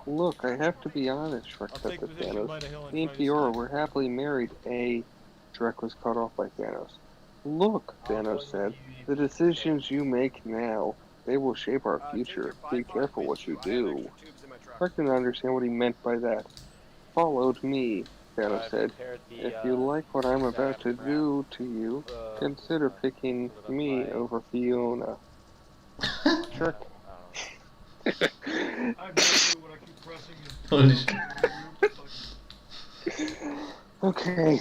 Look, I have to be honest, Shrek said to Thanos. Me and Fiora were happily married, Shrek was cut off by Thanos. Look, Thanos said, the decisions you make now, they will shape our future. Be careful what you do. Shrek didn't understand what he meant by that. Followed me, Thanos said. If you like what I'm about to do to you, consider picking me over Fiona. Shrek. Holy shit. Okay.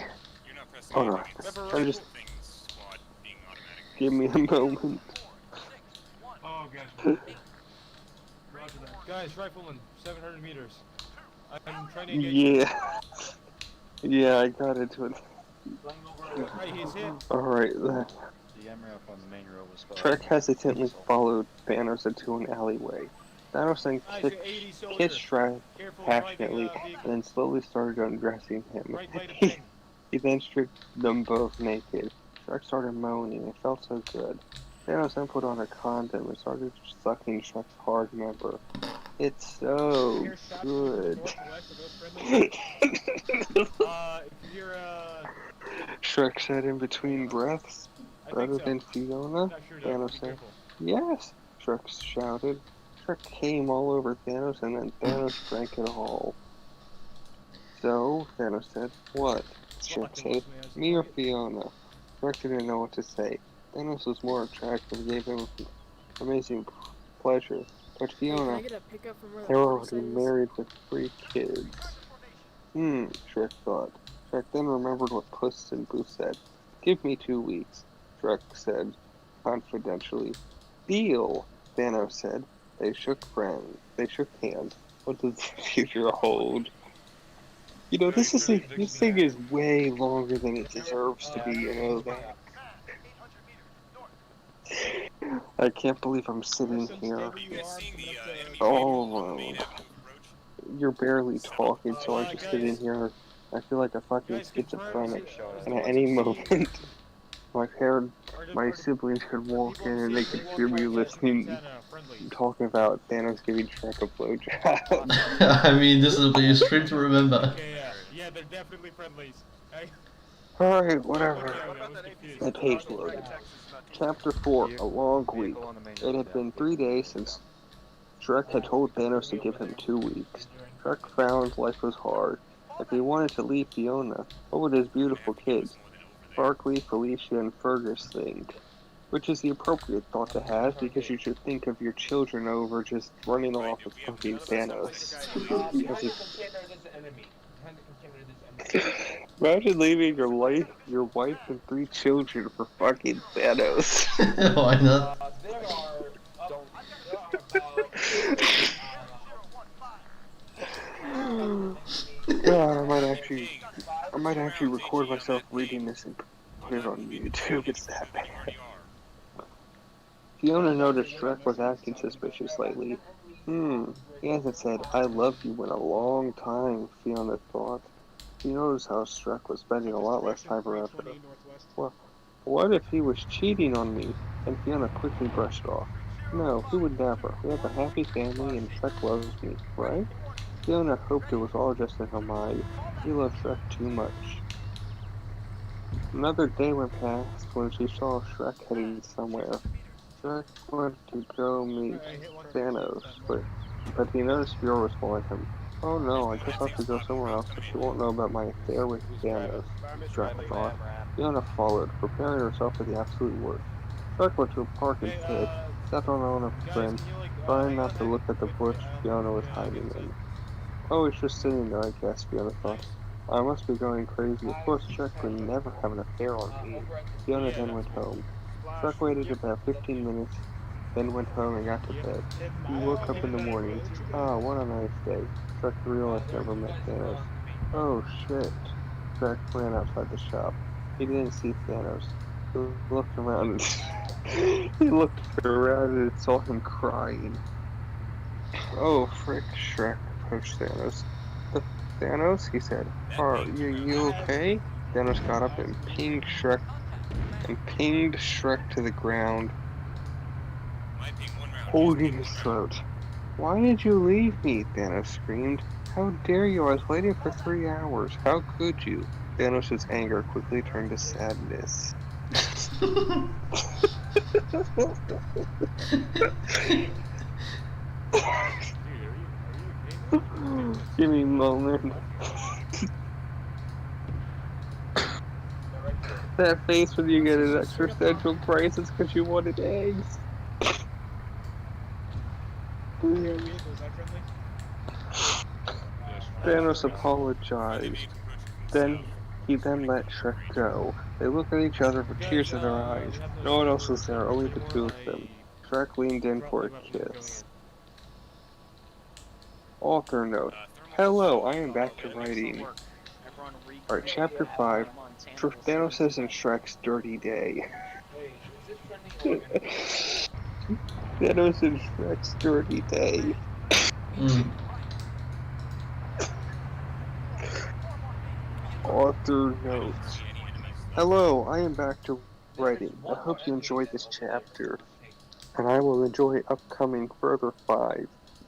Hold on. I'm just. Give me a moment. Oh, gosh. Guys, rifleman, 700 meters. I'm trying to engage. Yeah. Yeah, I got into it. Right, he's hit. Alright, then. The MRF on the main road was Shrek hesitantly followed Thanos into an alleyway. Thanos then kissed Shrek passionately and then slowly started undressing him. He then stripped them both naked. Shrek started moaning. It felt so good. Thanos then put on a condom and started sucking Shrek's hard member. It's so good. Shrek said in between breaths. Better than Fiona? Thanos said. Yes, Shrek shouted. Shrek came all over Thanos and then Thanos drank it all. So, Thanos said, what? Shrek said, me or Fiona? Shrek didn't know what to say. Thanos was more attractive and gave him amazing pleasure. But Fiona, they were already married with 3 kids. Shrek thought. Shrek then remembered what Puss in Boots said. Give me 2 weeks, Shrek said confidentially. Deal, Thanos said. They shook hands. What does the future hold? You know, this thing is way longer than it deserves to be, you know that. I can't believe I'm sitting here all alone. You're barely talking, so I'm just sitting here. I feel like a fucking schizophrenic. And at any moment, my siblings could walk in and they could hear me listening, talking about Thanos giving Shrek a blowjob. I mean, this will be a stream to remember. Yeah, they're definitely friendlies. Alright, whatever. The page loaded. Chapter 4, A Long Week. It had been 3 days since Shrek had told Thanos to give him 2 weeks. Shrek found life was hard. If he wanted to leave Fiona, what would his beautiful kids, Barkley, Felicia, and Fergus, think? Which is the appropriate thought to have, because you should think of your children over just running off with fucking Thanos. Imagine leaving your wife, and 3 children for fucking Thanos. Why not? God, I might actually record myself reading this and put it on YouTube. It's that bad. Fiona noticed Shrek was acting suspicious lately. He hasn't said I love you in a long time, Fiona thought. She noticed how Shrek was spending a lot less time around her. Well, what if he was cheating on me? And Fiona quickly brushed off. No, he would never. We have a happy family and Shrek loves me, right? Fiona hoped it was all just in her mind. She loved Shrek too much. Another day went past when she saw Shrek heading somewhere. Shrek went to go meet Thanos, but he noticed Fiora was following him. Oh no, I guess I'll have to go somewhere else so she won't know about my affair with Thanos, Shrek thought. Fiona followed, preparing herself for the absolute worst. Shrek went to a park and hid, sat on a bench, trying not to look at the bush Fiona was hiding in. Oh, he's just sitting there, I guess, Fiona thought. I must be going crazy. Of course, Shrek would never have an affair on me. Fiona then went home. Shrek waited about 15 minutes, then went home and got to bed. He woke up in the morning. Ah, what a nice day. Shrek realized never met Thanos. Oh, shit. Shrek ran outside the shop. He didn't see Thanos. He looked around and he looked around and saw him crying. Oh, frick, Shrek, approached Thanos. Thanos, he said, are you okay? Thanos got up and pinged Shrek to the ground, holding his throat. Why did you leave me? Thanos screamed. How dare you? I was waiting for 3 hours. How could you? Thanos' anger quickly turned to sadness. Give me a moment. That face when you get an extra central price is because you wanted eggs. Thanos apologized. He then let Shrek go. They looked at each other with tears in their eyes. No one else was there, only the two of them. Shrek leaned in for a kiss. Author note. Hello, I am back to writing. Alright, chapter 5. Thanos' and Shrek's Dirty Day. Thanos and Shrek's Dirty Day. Author notes. Hello, I am back to writing. I hope you enjoyed this chapter, and I will enjoy upcoming further 5.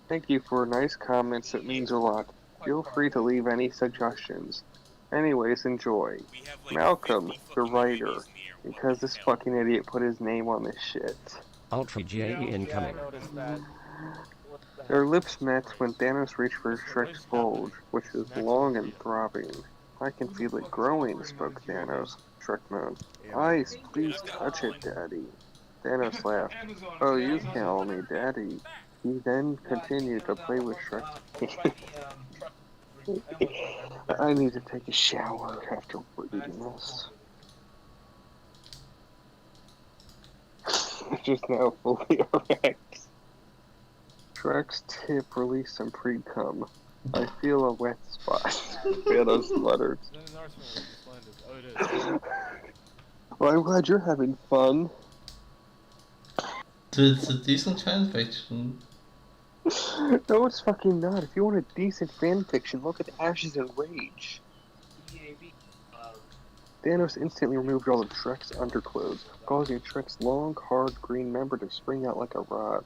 Thank you for nice comments, it means a lot. Feel free to leave any suggestions. Anyways, enjoy. Malcolm, the writer, because this fucking idiot put his name on this shit. Ultra J incoming. Their lips met when Thanos reached for Shrek's bulge, which is long and throbbing. I can feel it growing, spoke Thanos. Shrek moaned. Ice, please touch it, Daddy. Thanos laughed. Oh, you call me Daddy. He then continued to play with Shrek. I need to take a shower after reading this. Just now fully erect. Shrek's tip released some pre-cum. I feel a wet spot. Thanos fluttered. Well, I'm glad you're having fun. It's a decent fanfiction. No, it's fucking not. If you want a decent fanfiction, look at Ashes and Rage. Thanos instantly removed all of Shrek's underclothes, causing Shrek's long, hard green member to spring out like a rod.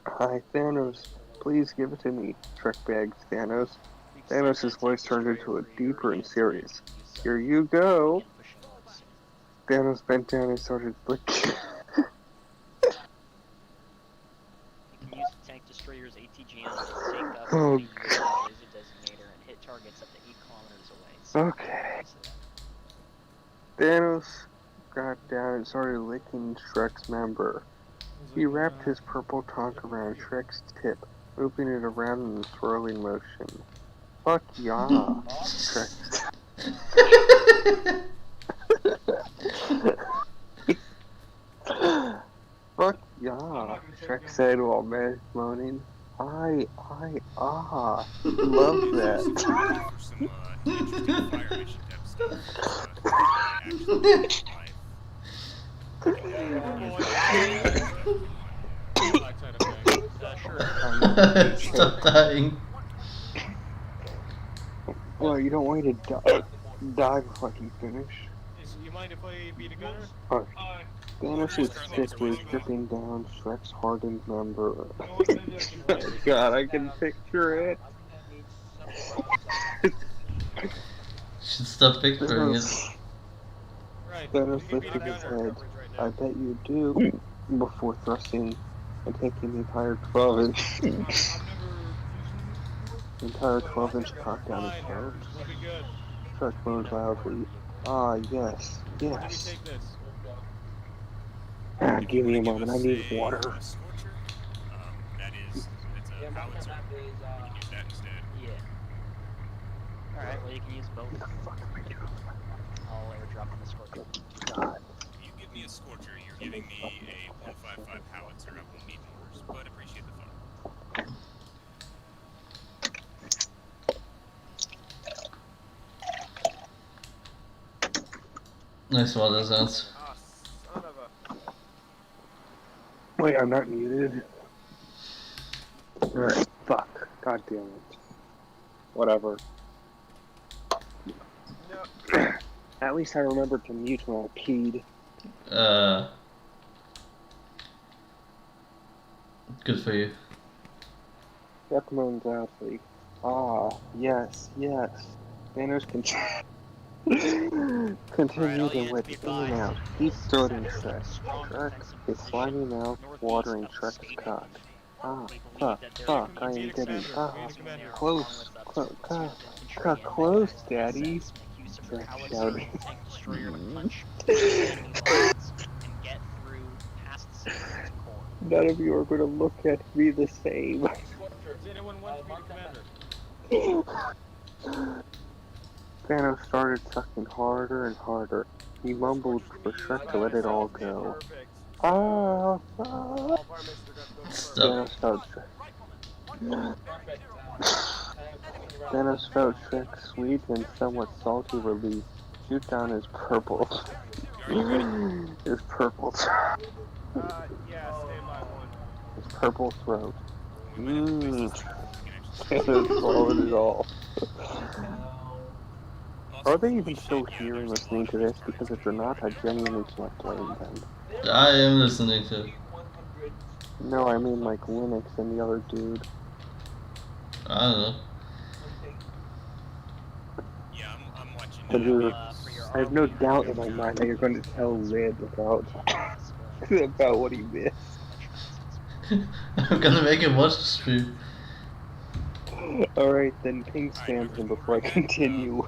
Hi, Thanos. Please give it to me, Shrek begged Thanos. Thanos' voice turned into a deeper and serious. Here you go. Thanos bent down and started licking. You can use the tank destroyer's ATGM to take up Oh, the laser designator and hit targets up to 8 kilometers away. So okay. Thanos got down and started licking Shrek's member. He wrapped his purple tongue around Shrek's tip, moving it around in a swirling motion. Fuck yeah, Shrek. Fuck yeah, Shrek said while moaning. Love that. Sure. Stop dying. Well, you don't want me to die before I can finish. You mind if I be the gunner? Alright. Thanos' stick was dripping down Shrek's hardened member. Oh god, I can picture it. Should stop picturing it. Thanos lifted his head. I bet you do. Before thrusting and taking the entire 12-inch. The entire 12-inch cock down his throat. Shrek moaned loudly. Ah, yes, yes. Give me a moment, I need water. Scorcher. That's a howitzer. You can use that instead. Yeah. Alright, well you can use both. I'll airdrop on the Scorcher. If you give me a Scorcher, you're giving me a 155 howitzer. I won't need mortars, but appreciate the thought. Nice water sounds. Wait, I'm not muted. Alright, fuck. God damn it. Whatever. At least I remembered to mute when I peed. Good for you. Shrek moaned loudly. Ah, yes, yes. Thanos continued and went in and out, deep throating Shrek. Shrek, his slimy mouth watering Shrek's cock. Ah, fuck, I am getting, close, close, Daddy. Shrek shouted. None of you are going to look at me the same. Thanos started sucking harder and harder. He mumbled for Shrek to let it all go. Ah, fuck. Thanos felt Shrek's sweet and somewhat salty release shoot down his purple. His purple. His purple throat. Thanos swallowed it all. Are they even still here and listening to this? Because if they're not, I genuinely can't blame them. I am listening to it. No, I mean like Linux and the other dude. I don't know. Yeah, I'm watching. I have no doubt in my mind that you're going to tell Lib about what he missed. I'm gonna make him watch the stream. Alright, then ping spam him before I continue.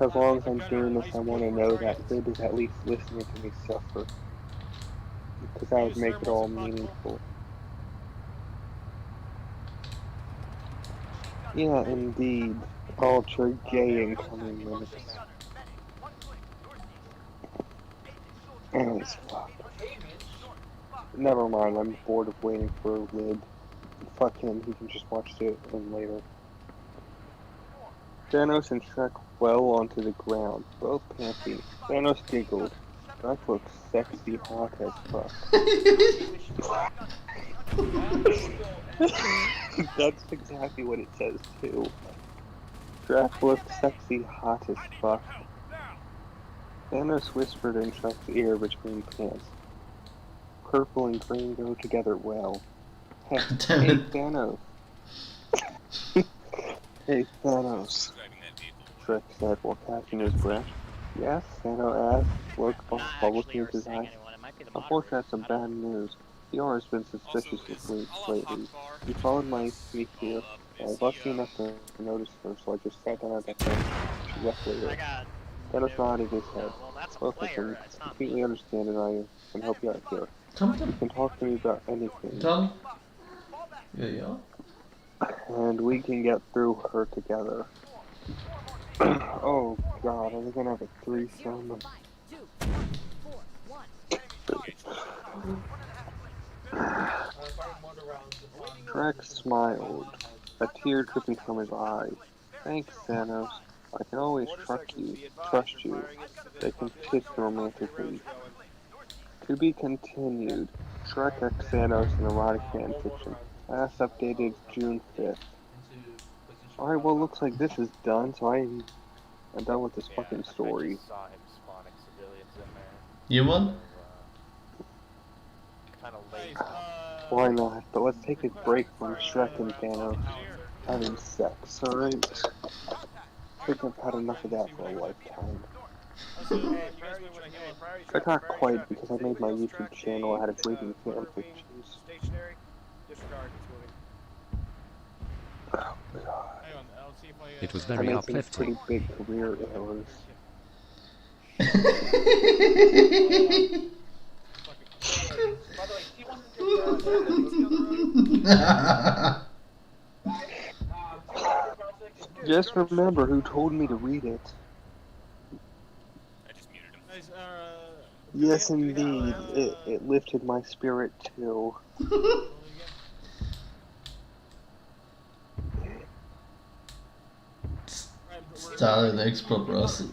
As long as I'm doing this, I want to know that Lib is at least listening to me suffer. Because that would make it all meaningful. Yeah, indeed. Ultra gay incoming minutes. Anyways, fuck. Never mind, I'm bored of waiting for Lib. Fuck him, he can just watch it later. Thanos and Shrek fell onto the ground, both panting. Thanos giggled. Shrek looked sexy hot as fuck. That's exactly what it says too. Shrek looked sexy hot as fuck. Thanos whispered in Shrek's ear between pants. Purple and green go together well. Hey Thanos. Hey Thanos. Shrek said while catching his breath. Yes, Thanos asked, while looking into his eyes. Unfortunately, that's some bad news. Dior has been suspicious lately. He followed my feet here. I was lucky enough to notice her, so I just sat down at that bench. She left later. Thanos nodded his head. Both of them completely understand and I can help you out here. You can talk to me about anything. Yeah. And we can get through her together. Oh god, are we gonna have a threesome? Shrek smiled, a tear dripping from his eye. Thanks, Thanos. I can always trust you. They can kiss romantically. To be continued. Shrek X Thanos and erotic fan fiction. Last updated June 5th. Alright, well, looks like this is done, so I'm done with this fucking story. Saw him spawning civilians in there. You won? Kind of late. Why not? But let's take a break from Shrek and Thanos having sex, alright? I think I've had enough of that for a lifetime. But not quite, because I made my YouTube channel out of reading fanfictions. Stationary. Disregard. It's moving. Oh god. It was I very made some uplifting. pretty big career errors. Just remember who told me to read it. I just muted him. Yes, indeed. It lifted my spirit too. Stalin expert Russell.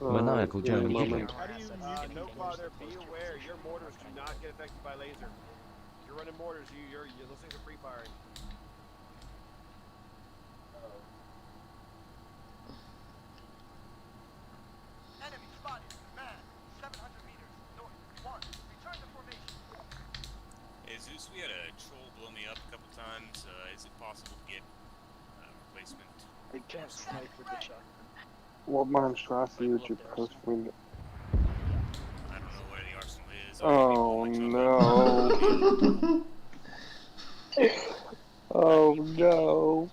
Maniacal German giggling. No bother, be aware, your mortars do not get affected by laser. If you're running mortars, those things are free firing. Enemy spotted. Man, 700 meters north. 1. Return to formation. Hey Zeus, we had a troll blow me up a couple times. Is it possible to get replacement? I can't snipe with the shotgun. What monstrosity would you post when you... I don't know where the arsenal is. Oh no. Oh no.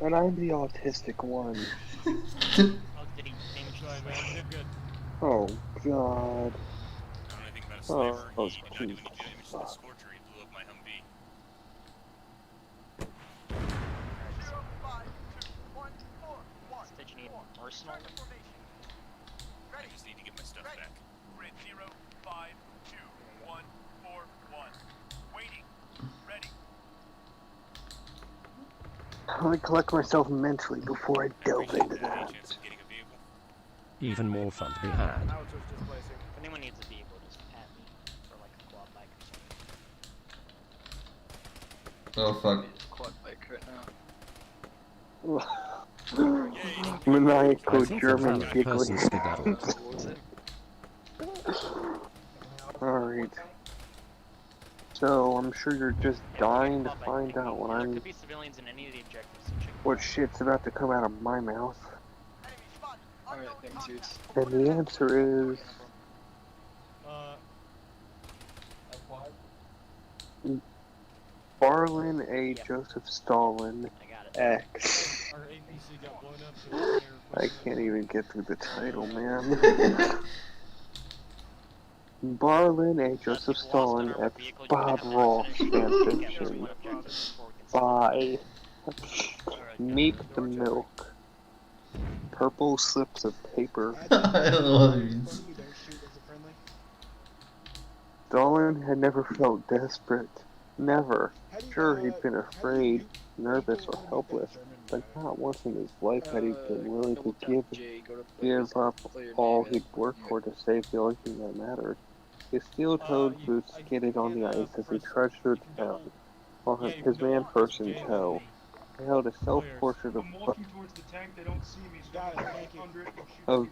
And I'm the autistic one. Oh god. Oh, Jesus. Arsenal. I just need to get my stuff back. Grid 0, 5, 2, 1, 4, 1. Waiting. Ready. Let me collect myself mentally before I delve into that. Even more fun to be had. If anyone needs a vehicle, just at me for like a quad bike or something. Oh fuck. Quad bike right now. Maniacal German giggling. Alright. So, I'm sure you're just dying to find out what There could be civilians in any of the objectives. So check what shit's about to come out of my mouth. Alright, thanks, dudes. And the answer is... Barlin A. Joseph Stalin X. I can't even get through the title, man. Barlin A. Joseph Stalin X. Bob Ross fanfiction. By Meet the Milk. Purple slips of paper. I don't know what it means. Stalin had never felt desperate. Never. Sure, he'd been afraid, nervous, or helpless, but not once in his life had he been willing to give up all he'd worked for to save the only thing that mattered. His steel-toed boots skidded on the ice as he trudged through town, while his man purse in tow. He held a self-portrait of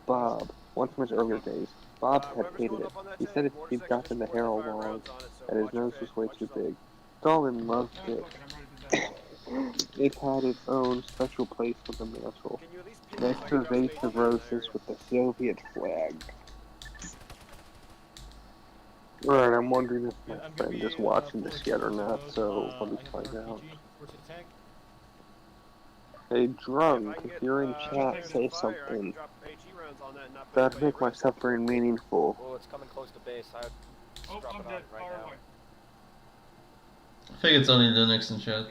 Bob, one from his earlier days. Bob had hated it. He said he'd gotten the hair all wrong, and his nose was way too big. Stalin loved it. It had its own special place on the mantle, next to a vase of roses with the Soviet flag. Alright, I'm wondering if my friend is watching this yet or not, so let me find out. Hey, drunk, if you're in chat, say something. That'd make my suffering meaningful. Oh, it's coming close to base. I'd just drop it on right now. I think it's only Linux in chat.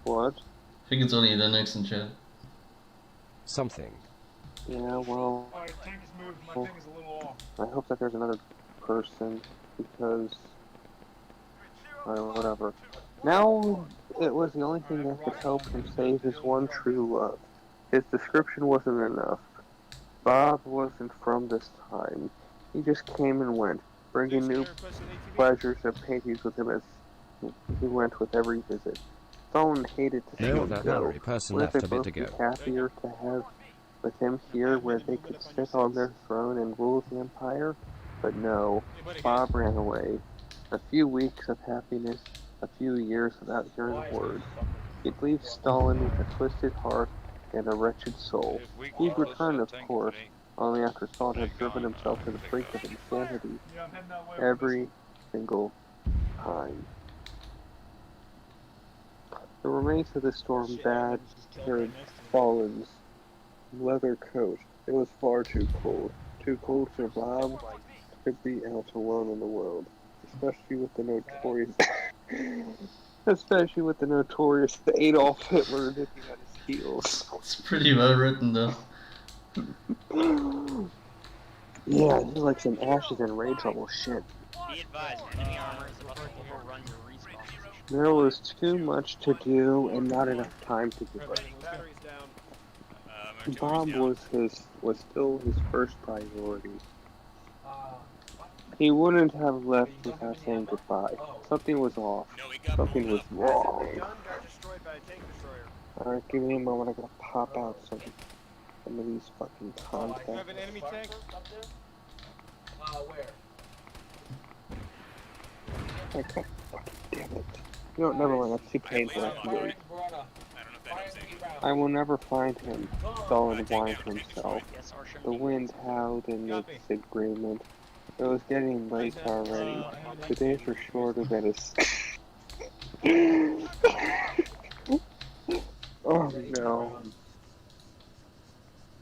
What? I think it's only Linux in chat. Something. Yeah, well, Alright, tank is moved. My thing is a little off. I hope that there's another person, because, whatever. Now, it was the only thing that could help him save his one true love. His description wasn't enough. Bob wasn't from this time. He just came and went, bringing new pleasures and paintings with him as he went with every visit. Stalin hated to see No, him that go. Mallory person Wouldn't they left a bit both be ago. happier to have with him here where they could sit on their throne and rule the empire? But no, Bob ran away. A few weeks of happiness, a few years without hearing a word. He'd leave Stalin with a twisted heart and a wretched soul. He'd return, of course, only after Stalin had driven himself to the brink of insanity every single time. The remains of the storm bad carried Stalin's leather coat. It was far too cold for Bob to be out alone in the world, especially with the notorious Adolf Hitler nipping at his heels. It's pretty well written though. Yeah, this is like some Ashes and Rage level shit. Be advised, enemy armor is about to overrun your respawn position. There was too much to do and not enough time to give up. Batteries down. Bob was still his first priority. He wouldn't have left without saying goodbye. Something was off. Something was wrong. Gun got destroyed by a tank destroyer. Alright, give me a moment. I gotta pop out some of these fucking You contacts. have an enemy tank? Where? Oh, God fucking damn it. You know, never mind. That's too painful. I can wait. I will never find him. Stalin whined to himself. The wind howled in its agreement. It was getting late already. The days were shorter than his... Oh no.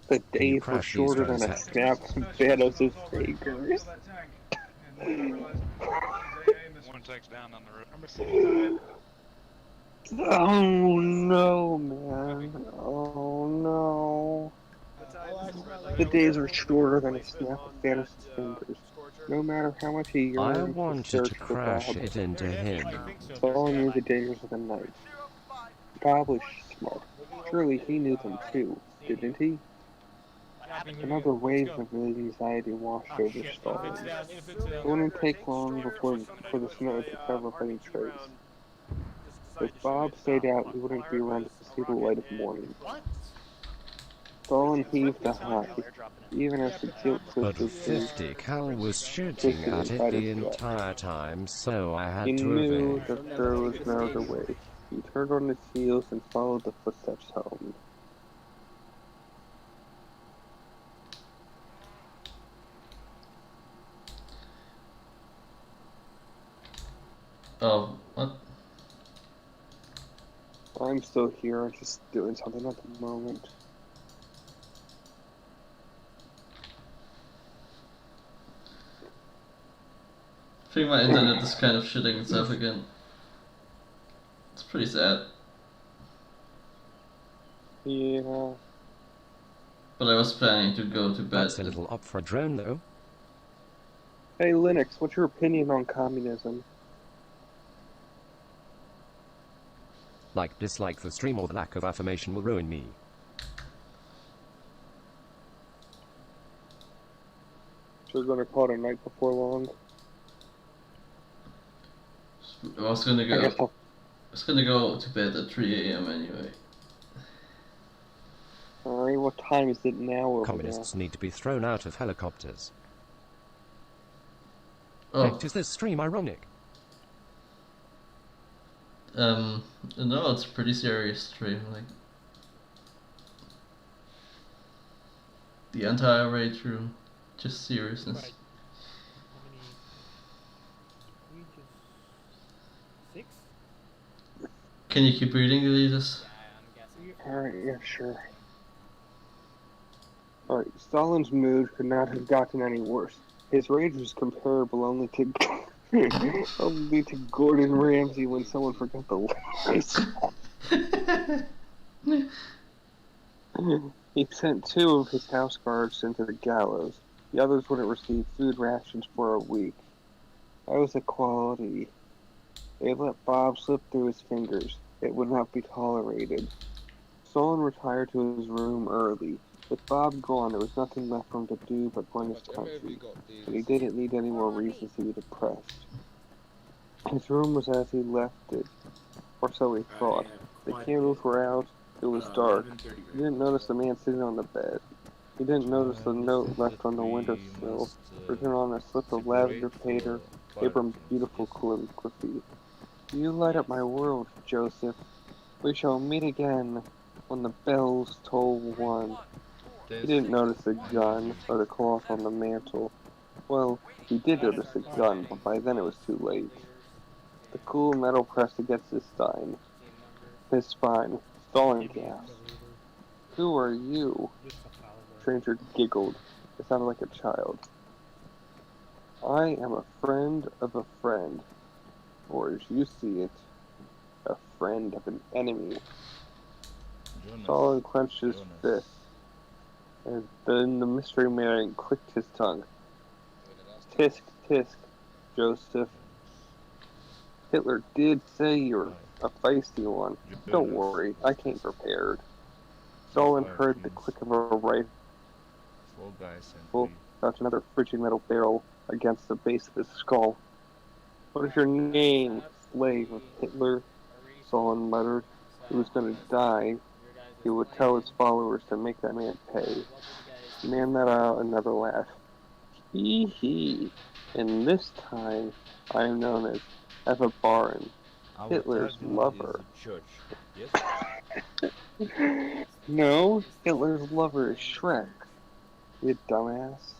The days were shorter than a snap from Thanos' fingers. One tank's down on the road. Oh no, man. Oh no. The days are shorter than a snap of Thanos' fingers. No matter how much he I yearned to wanted search to for crash Bob, it into him. Saul knew the dangers of the night. Bob was smart. Surely he knew them too, didn't he? Another wave of anxiety washed over Stalin. It wouldn't take long for the snow to cover up any trace. If Bob stayed out, he wouldn't be around to see the light of morning. Stalin heaved a sigh, even as the guilt But twisted 50 cal was shooting at it the entire time, so I He had to knew evade. that there was no other way. He turned on his heels and followed the footsteps home. Oh, what? I'm still here, I'm just doing something at the moment. I think my internet is kind of shitting itself again. It's pretty sad. Yeah. But I was planning to go to bed. That's a little up for a drone, though. Hey Linux, what's your opinion on communism? Like, dislike the stream or the lack of affirmation will ruin me. So we're gonna call it a night before long? I was gonna go to bed at 3 AM anyway. Alright, what time is it now over Communists need to be thrown out of helicopters. Oh. Hect, is this stream ironic? No, it's a pretty serious stream, like the entire way through, just seriousness. Right. How many? 6? Can you keep reading, Elias? Alright, yeah, sure. Alright, Stalin's mood could not have gotten any worse. His rage was comparable only to Gordon Ramsay when someone forgot the lights. He sent 2 of his house guards into the gallows. The others wouldn't receive food rations for a week. That was equality. They let Bob slip through his fingers. It would not be tolerated. Stalin retired to his room early. With Bob gone, there was nothing left for him to do but run his country. But he didn't need any more reasons to be depressed. His room was as he left it, or so he thought. The candles were out. It was dark. He didn't notice the man sitting on the bed. He didn't notice the note left on the windowsill, written on a slip of lavender paper in beautiful calligraphy. You light up my world, Joseph. We shall meet again when the bells toll 1. He didn't notice the gun or the cloth on the mantel. Well, he did notice the gun, but by then it was too late. The cool metal pressed against his spine. Stalin gasped. Who are you? Stranger giggled. It sounded like a child. I am a friend of a friend, or as you see it, a friend of an enemy. Stalin clenched his fist, and then the mystery man clicked his tongue. Tisk, tisk, Joseph. Hitler did say you're a feisty one. Don't worry, I came prepared. Stalin heard the click of a rifle touch another frigid metal barrel against the base of his skull. What is your name, slave of Hitler? Stalin muttered. He was going to die. He would tell his followers to make that man pay. The man let out another laugh. Hee hee. And this time, I am known as Eva Baron, Hitler's lover. No, Hitler's lover is Shrek. You dumbass.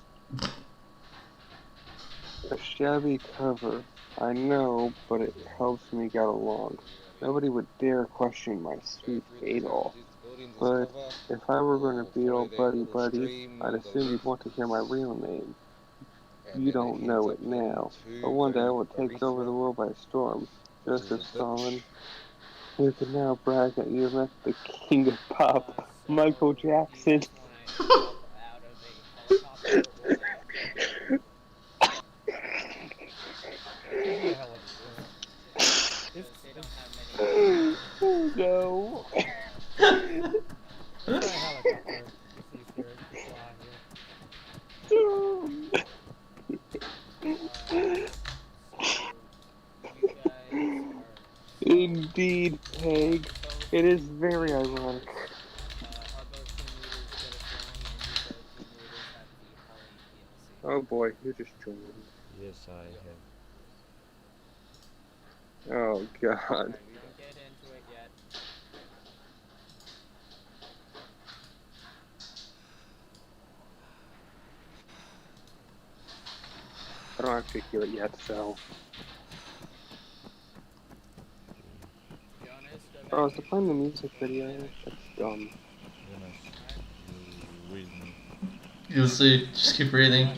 A shabby cover, I know, but it helps me get along. Nobody would dare question my sweet Adolf. But if I were going to be all buddy-buddy, I'd assume you'd want to hear my real name. You don't know it now, but one day I will take over the world by storm. Joseph Stalin, you can now brag that you have met the king of pop, Michael Jackson. Oh no. Indeed, Peg. It is very ironic. Oh boy, you just joined. Yes, I have. Oh god. We didn't get into it yet. I don't actually hear it yet, so. Oh, is it playing the music video? That's dumb. You'll see. Just keep reading.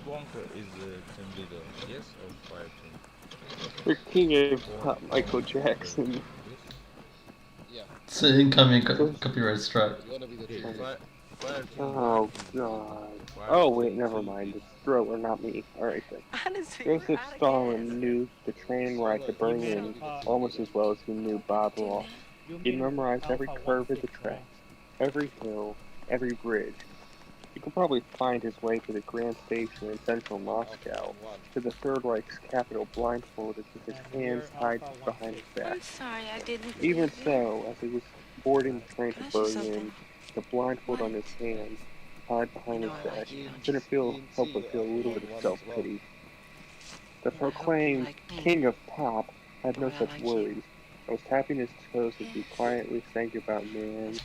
Wonka is the team leader, yes or fire team? The king of pop, Michael Jackson. It's an incoming copyright strike. Oh god. Oh wait, never mind. It's Thriller, not me. Alright then. Joseph Stalin knew the train ride to Berlin almost as well as he knew Bob Ross. He'd memorized every curve of the tracks, every hill, every bridge. He could probably find his way to the Grand Station in central Moscow, to the Third Reich's capital blindfolded with his hands tied behind his back. I'm sorry, I didn't. Even so, as he was boarding the train to Berlin, the blindfold on his hands, tied behind his back, couldn't help but feel a little bit of self-pity. The proclaimed king of pop had no such worries. I was tapping his toes as he quietly sang about man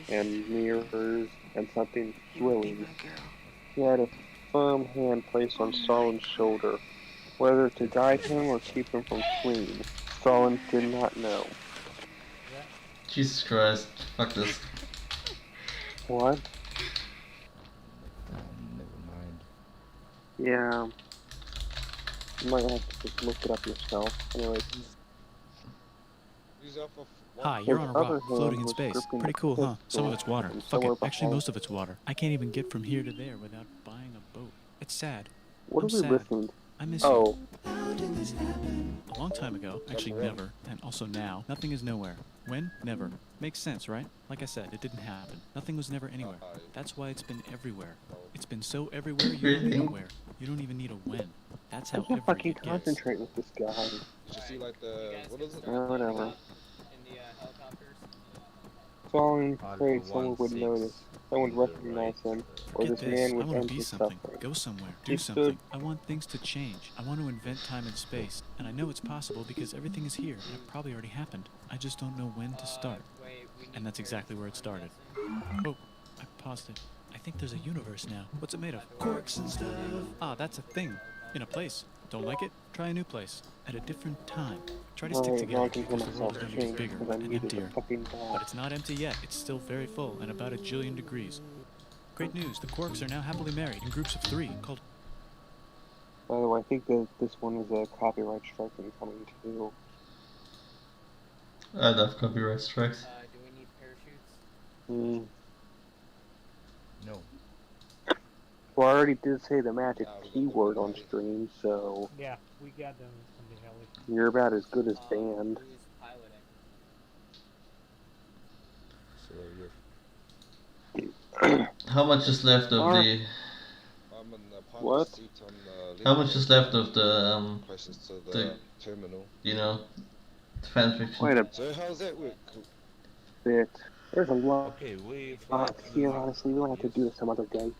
and mirrors and something thrilling. He had a firm hand placed on Stalin's shoulder. Whether to guide him or keep him from fleeing, Stalin did not know. Jesus Christ. Fuck this. What? Never mind. Yeah. You might have to just look it up yourself. Anyways. Hi, you're His on a rock, other hand floating in was space. gripping Pretty the cool, huh? Some of pistol, it's water. and Fuck it. somewhere Actually, behind- most of it's water. I can't even get from here to there without buying a boat. It's sad. What I'm are we sad. listening to? I miss Oh, you. A long time ago, actually never, and also now, nothing is nowhere. When? Never. Makes sense, right? Like I said, it didn't happen. Nothing was never anywhere. That's why it's been everywhere. It's been so everywhere you don't know where. You don't even need a when. That's I how can't every fucking it gets. concentrate with this guy. Did you see like the what is it? Whatever. In the helicopters. Falling prey, someone would notice. Someone would recognize him, or Get this this, man I would want end to be his something, suffering. go somewhere, do He something. stood- I want things to change. I want to invent time and space. And I know it's possible because everything is here, and it probably already happened. I just don't know when to start. And that's exactly where it started. Oh, I paused it. I think there's a universe now. What's it made of? Corks and stuff. Ah, that's a thing. In a place. Don't like it? Try a new place. At a different time. Try to stick Alright, now I together can hear because the world myself is going to change get bigger because I and needed emptier. a fucking But bath. it's not empty yet. It's still very full and about 1 jillion degrees. Great news. The Quarks are now happily married in groups of 3 called... By the way, I think that this one is a copyright strike incoming too. I love copyright strikes. Do we need parachutes? Hmm. No. Well, I already did say the magic keyword on stream, so Yeah, we got them from the heli. you're about as good as banned. Who's piloting? So How much is left of the? I'm in the pilot What? seat on the How much is left of the closest to the the terminal. you know, fan fiction? Wait a So how's that work? bit. There's a lot Okay, we here, honestly. We'll have to do this some other day.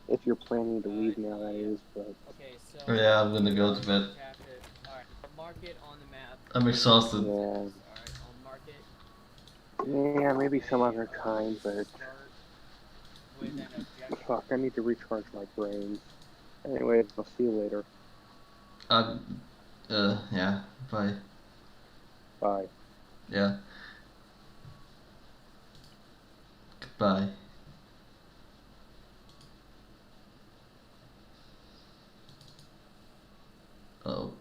If you're planning to leave now, that is, but... Okay, so. Yeah, I'm gonna go to bed. Alright, I'll mark it on the map. I'm exhausted. Yeah. Alright, I'll mark it. Yeah, maybe some other time, but... With an objective. Fuck, I need to recharge my brain. Anyway, I'll see you later. Yeah, bye. Bye. Yeah. Goodbye. Oh.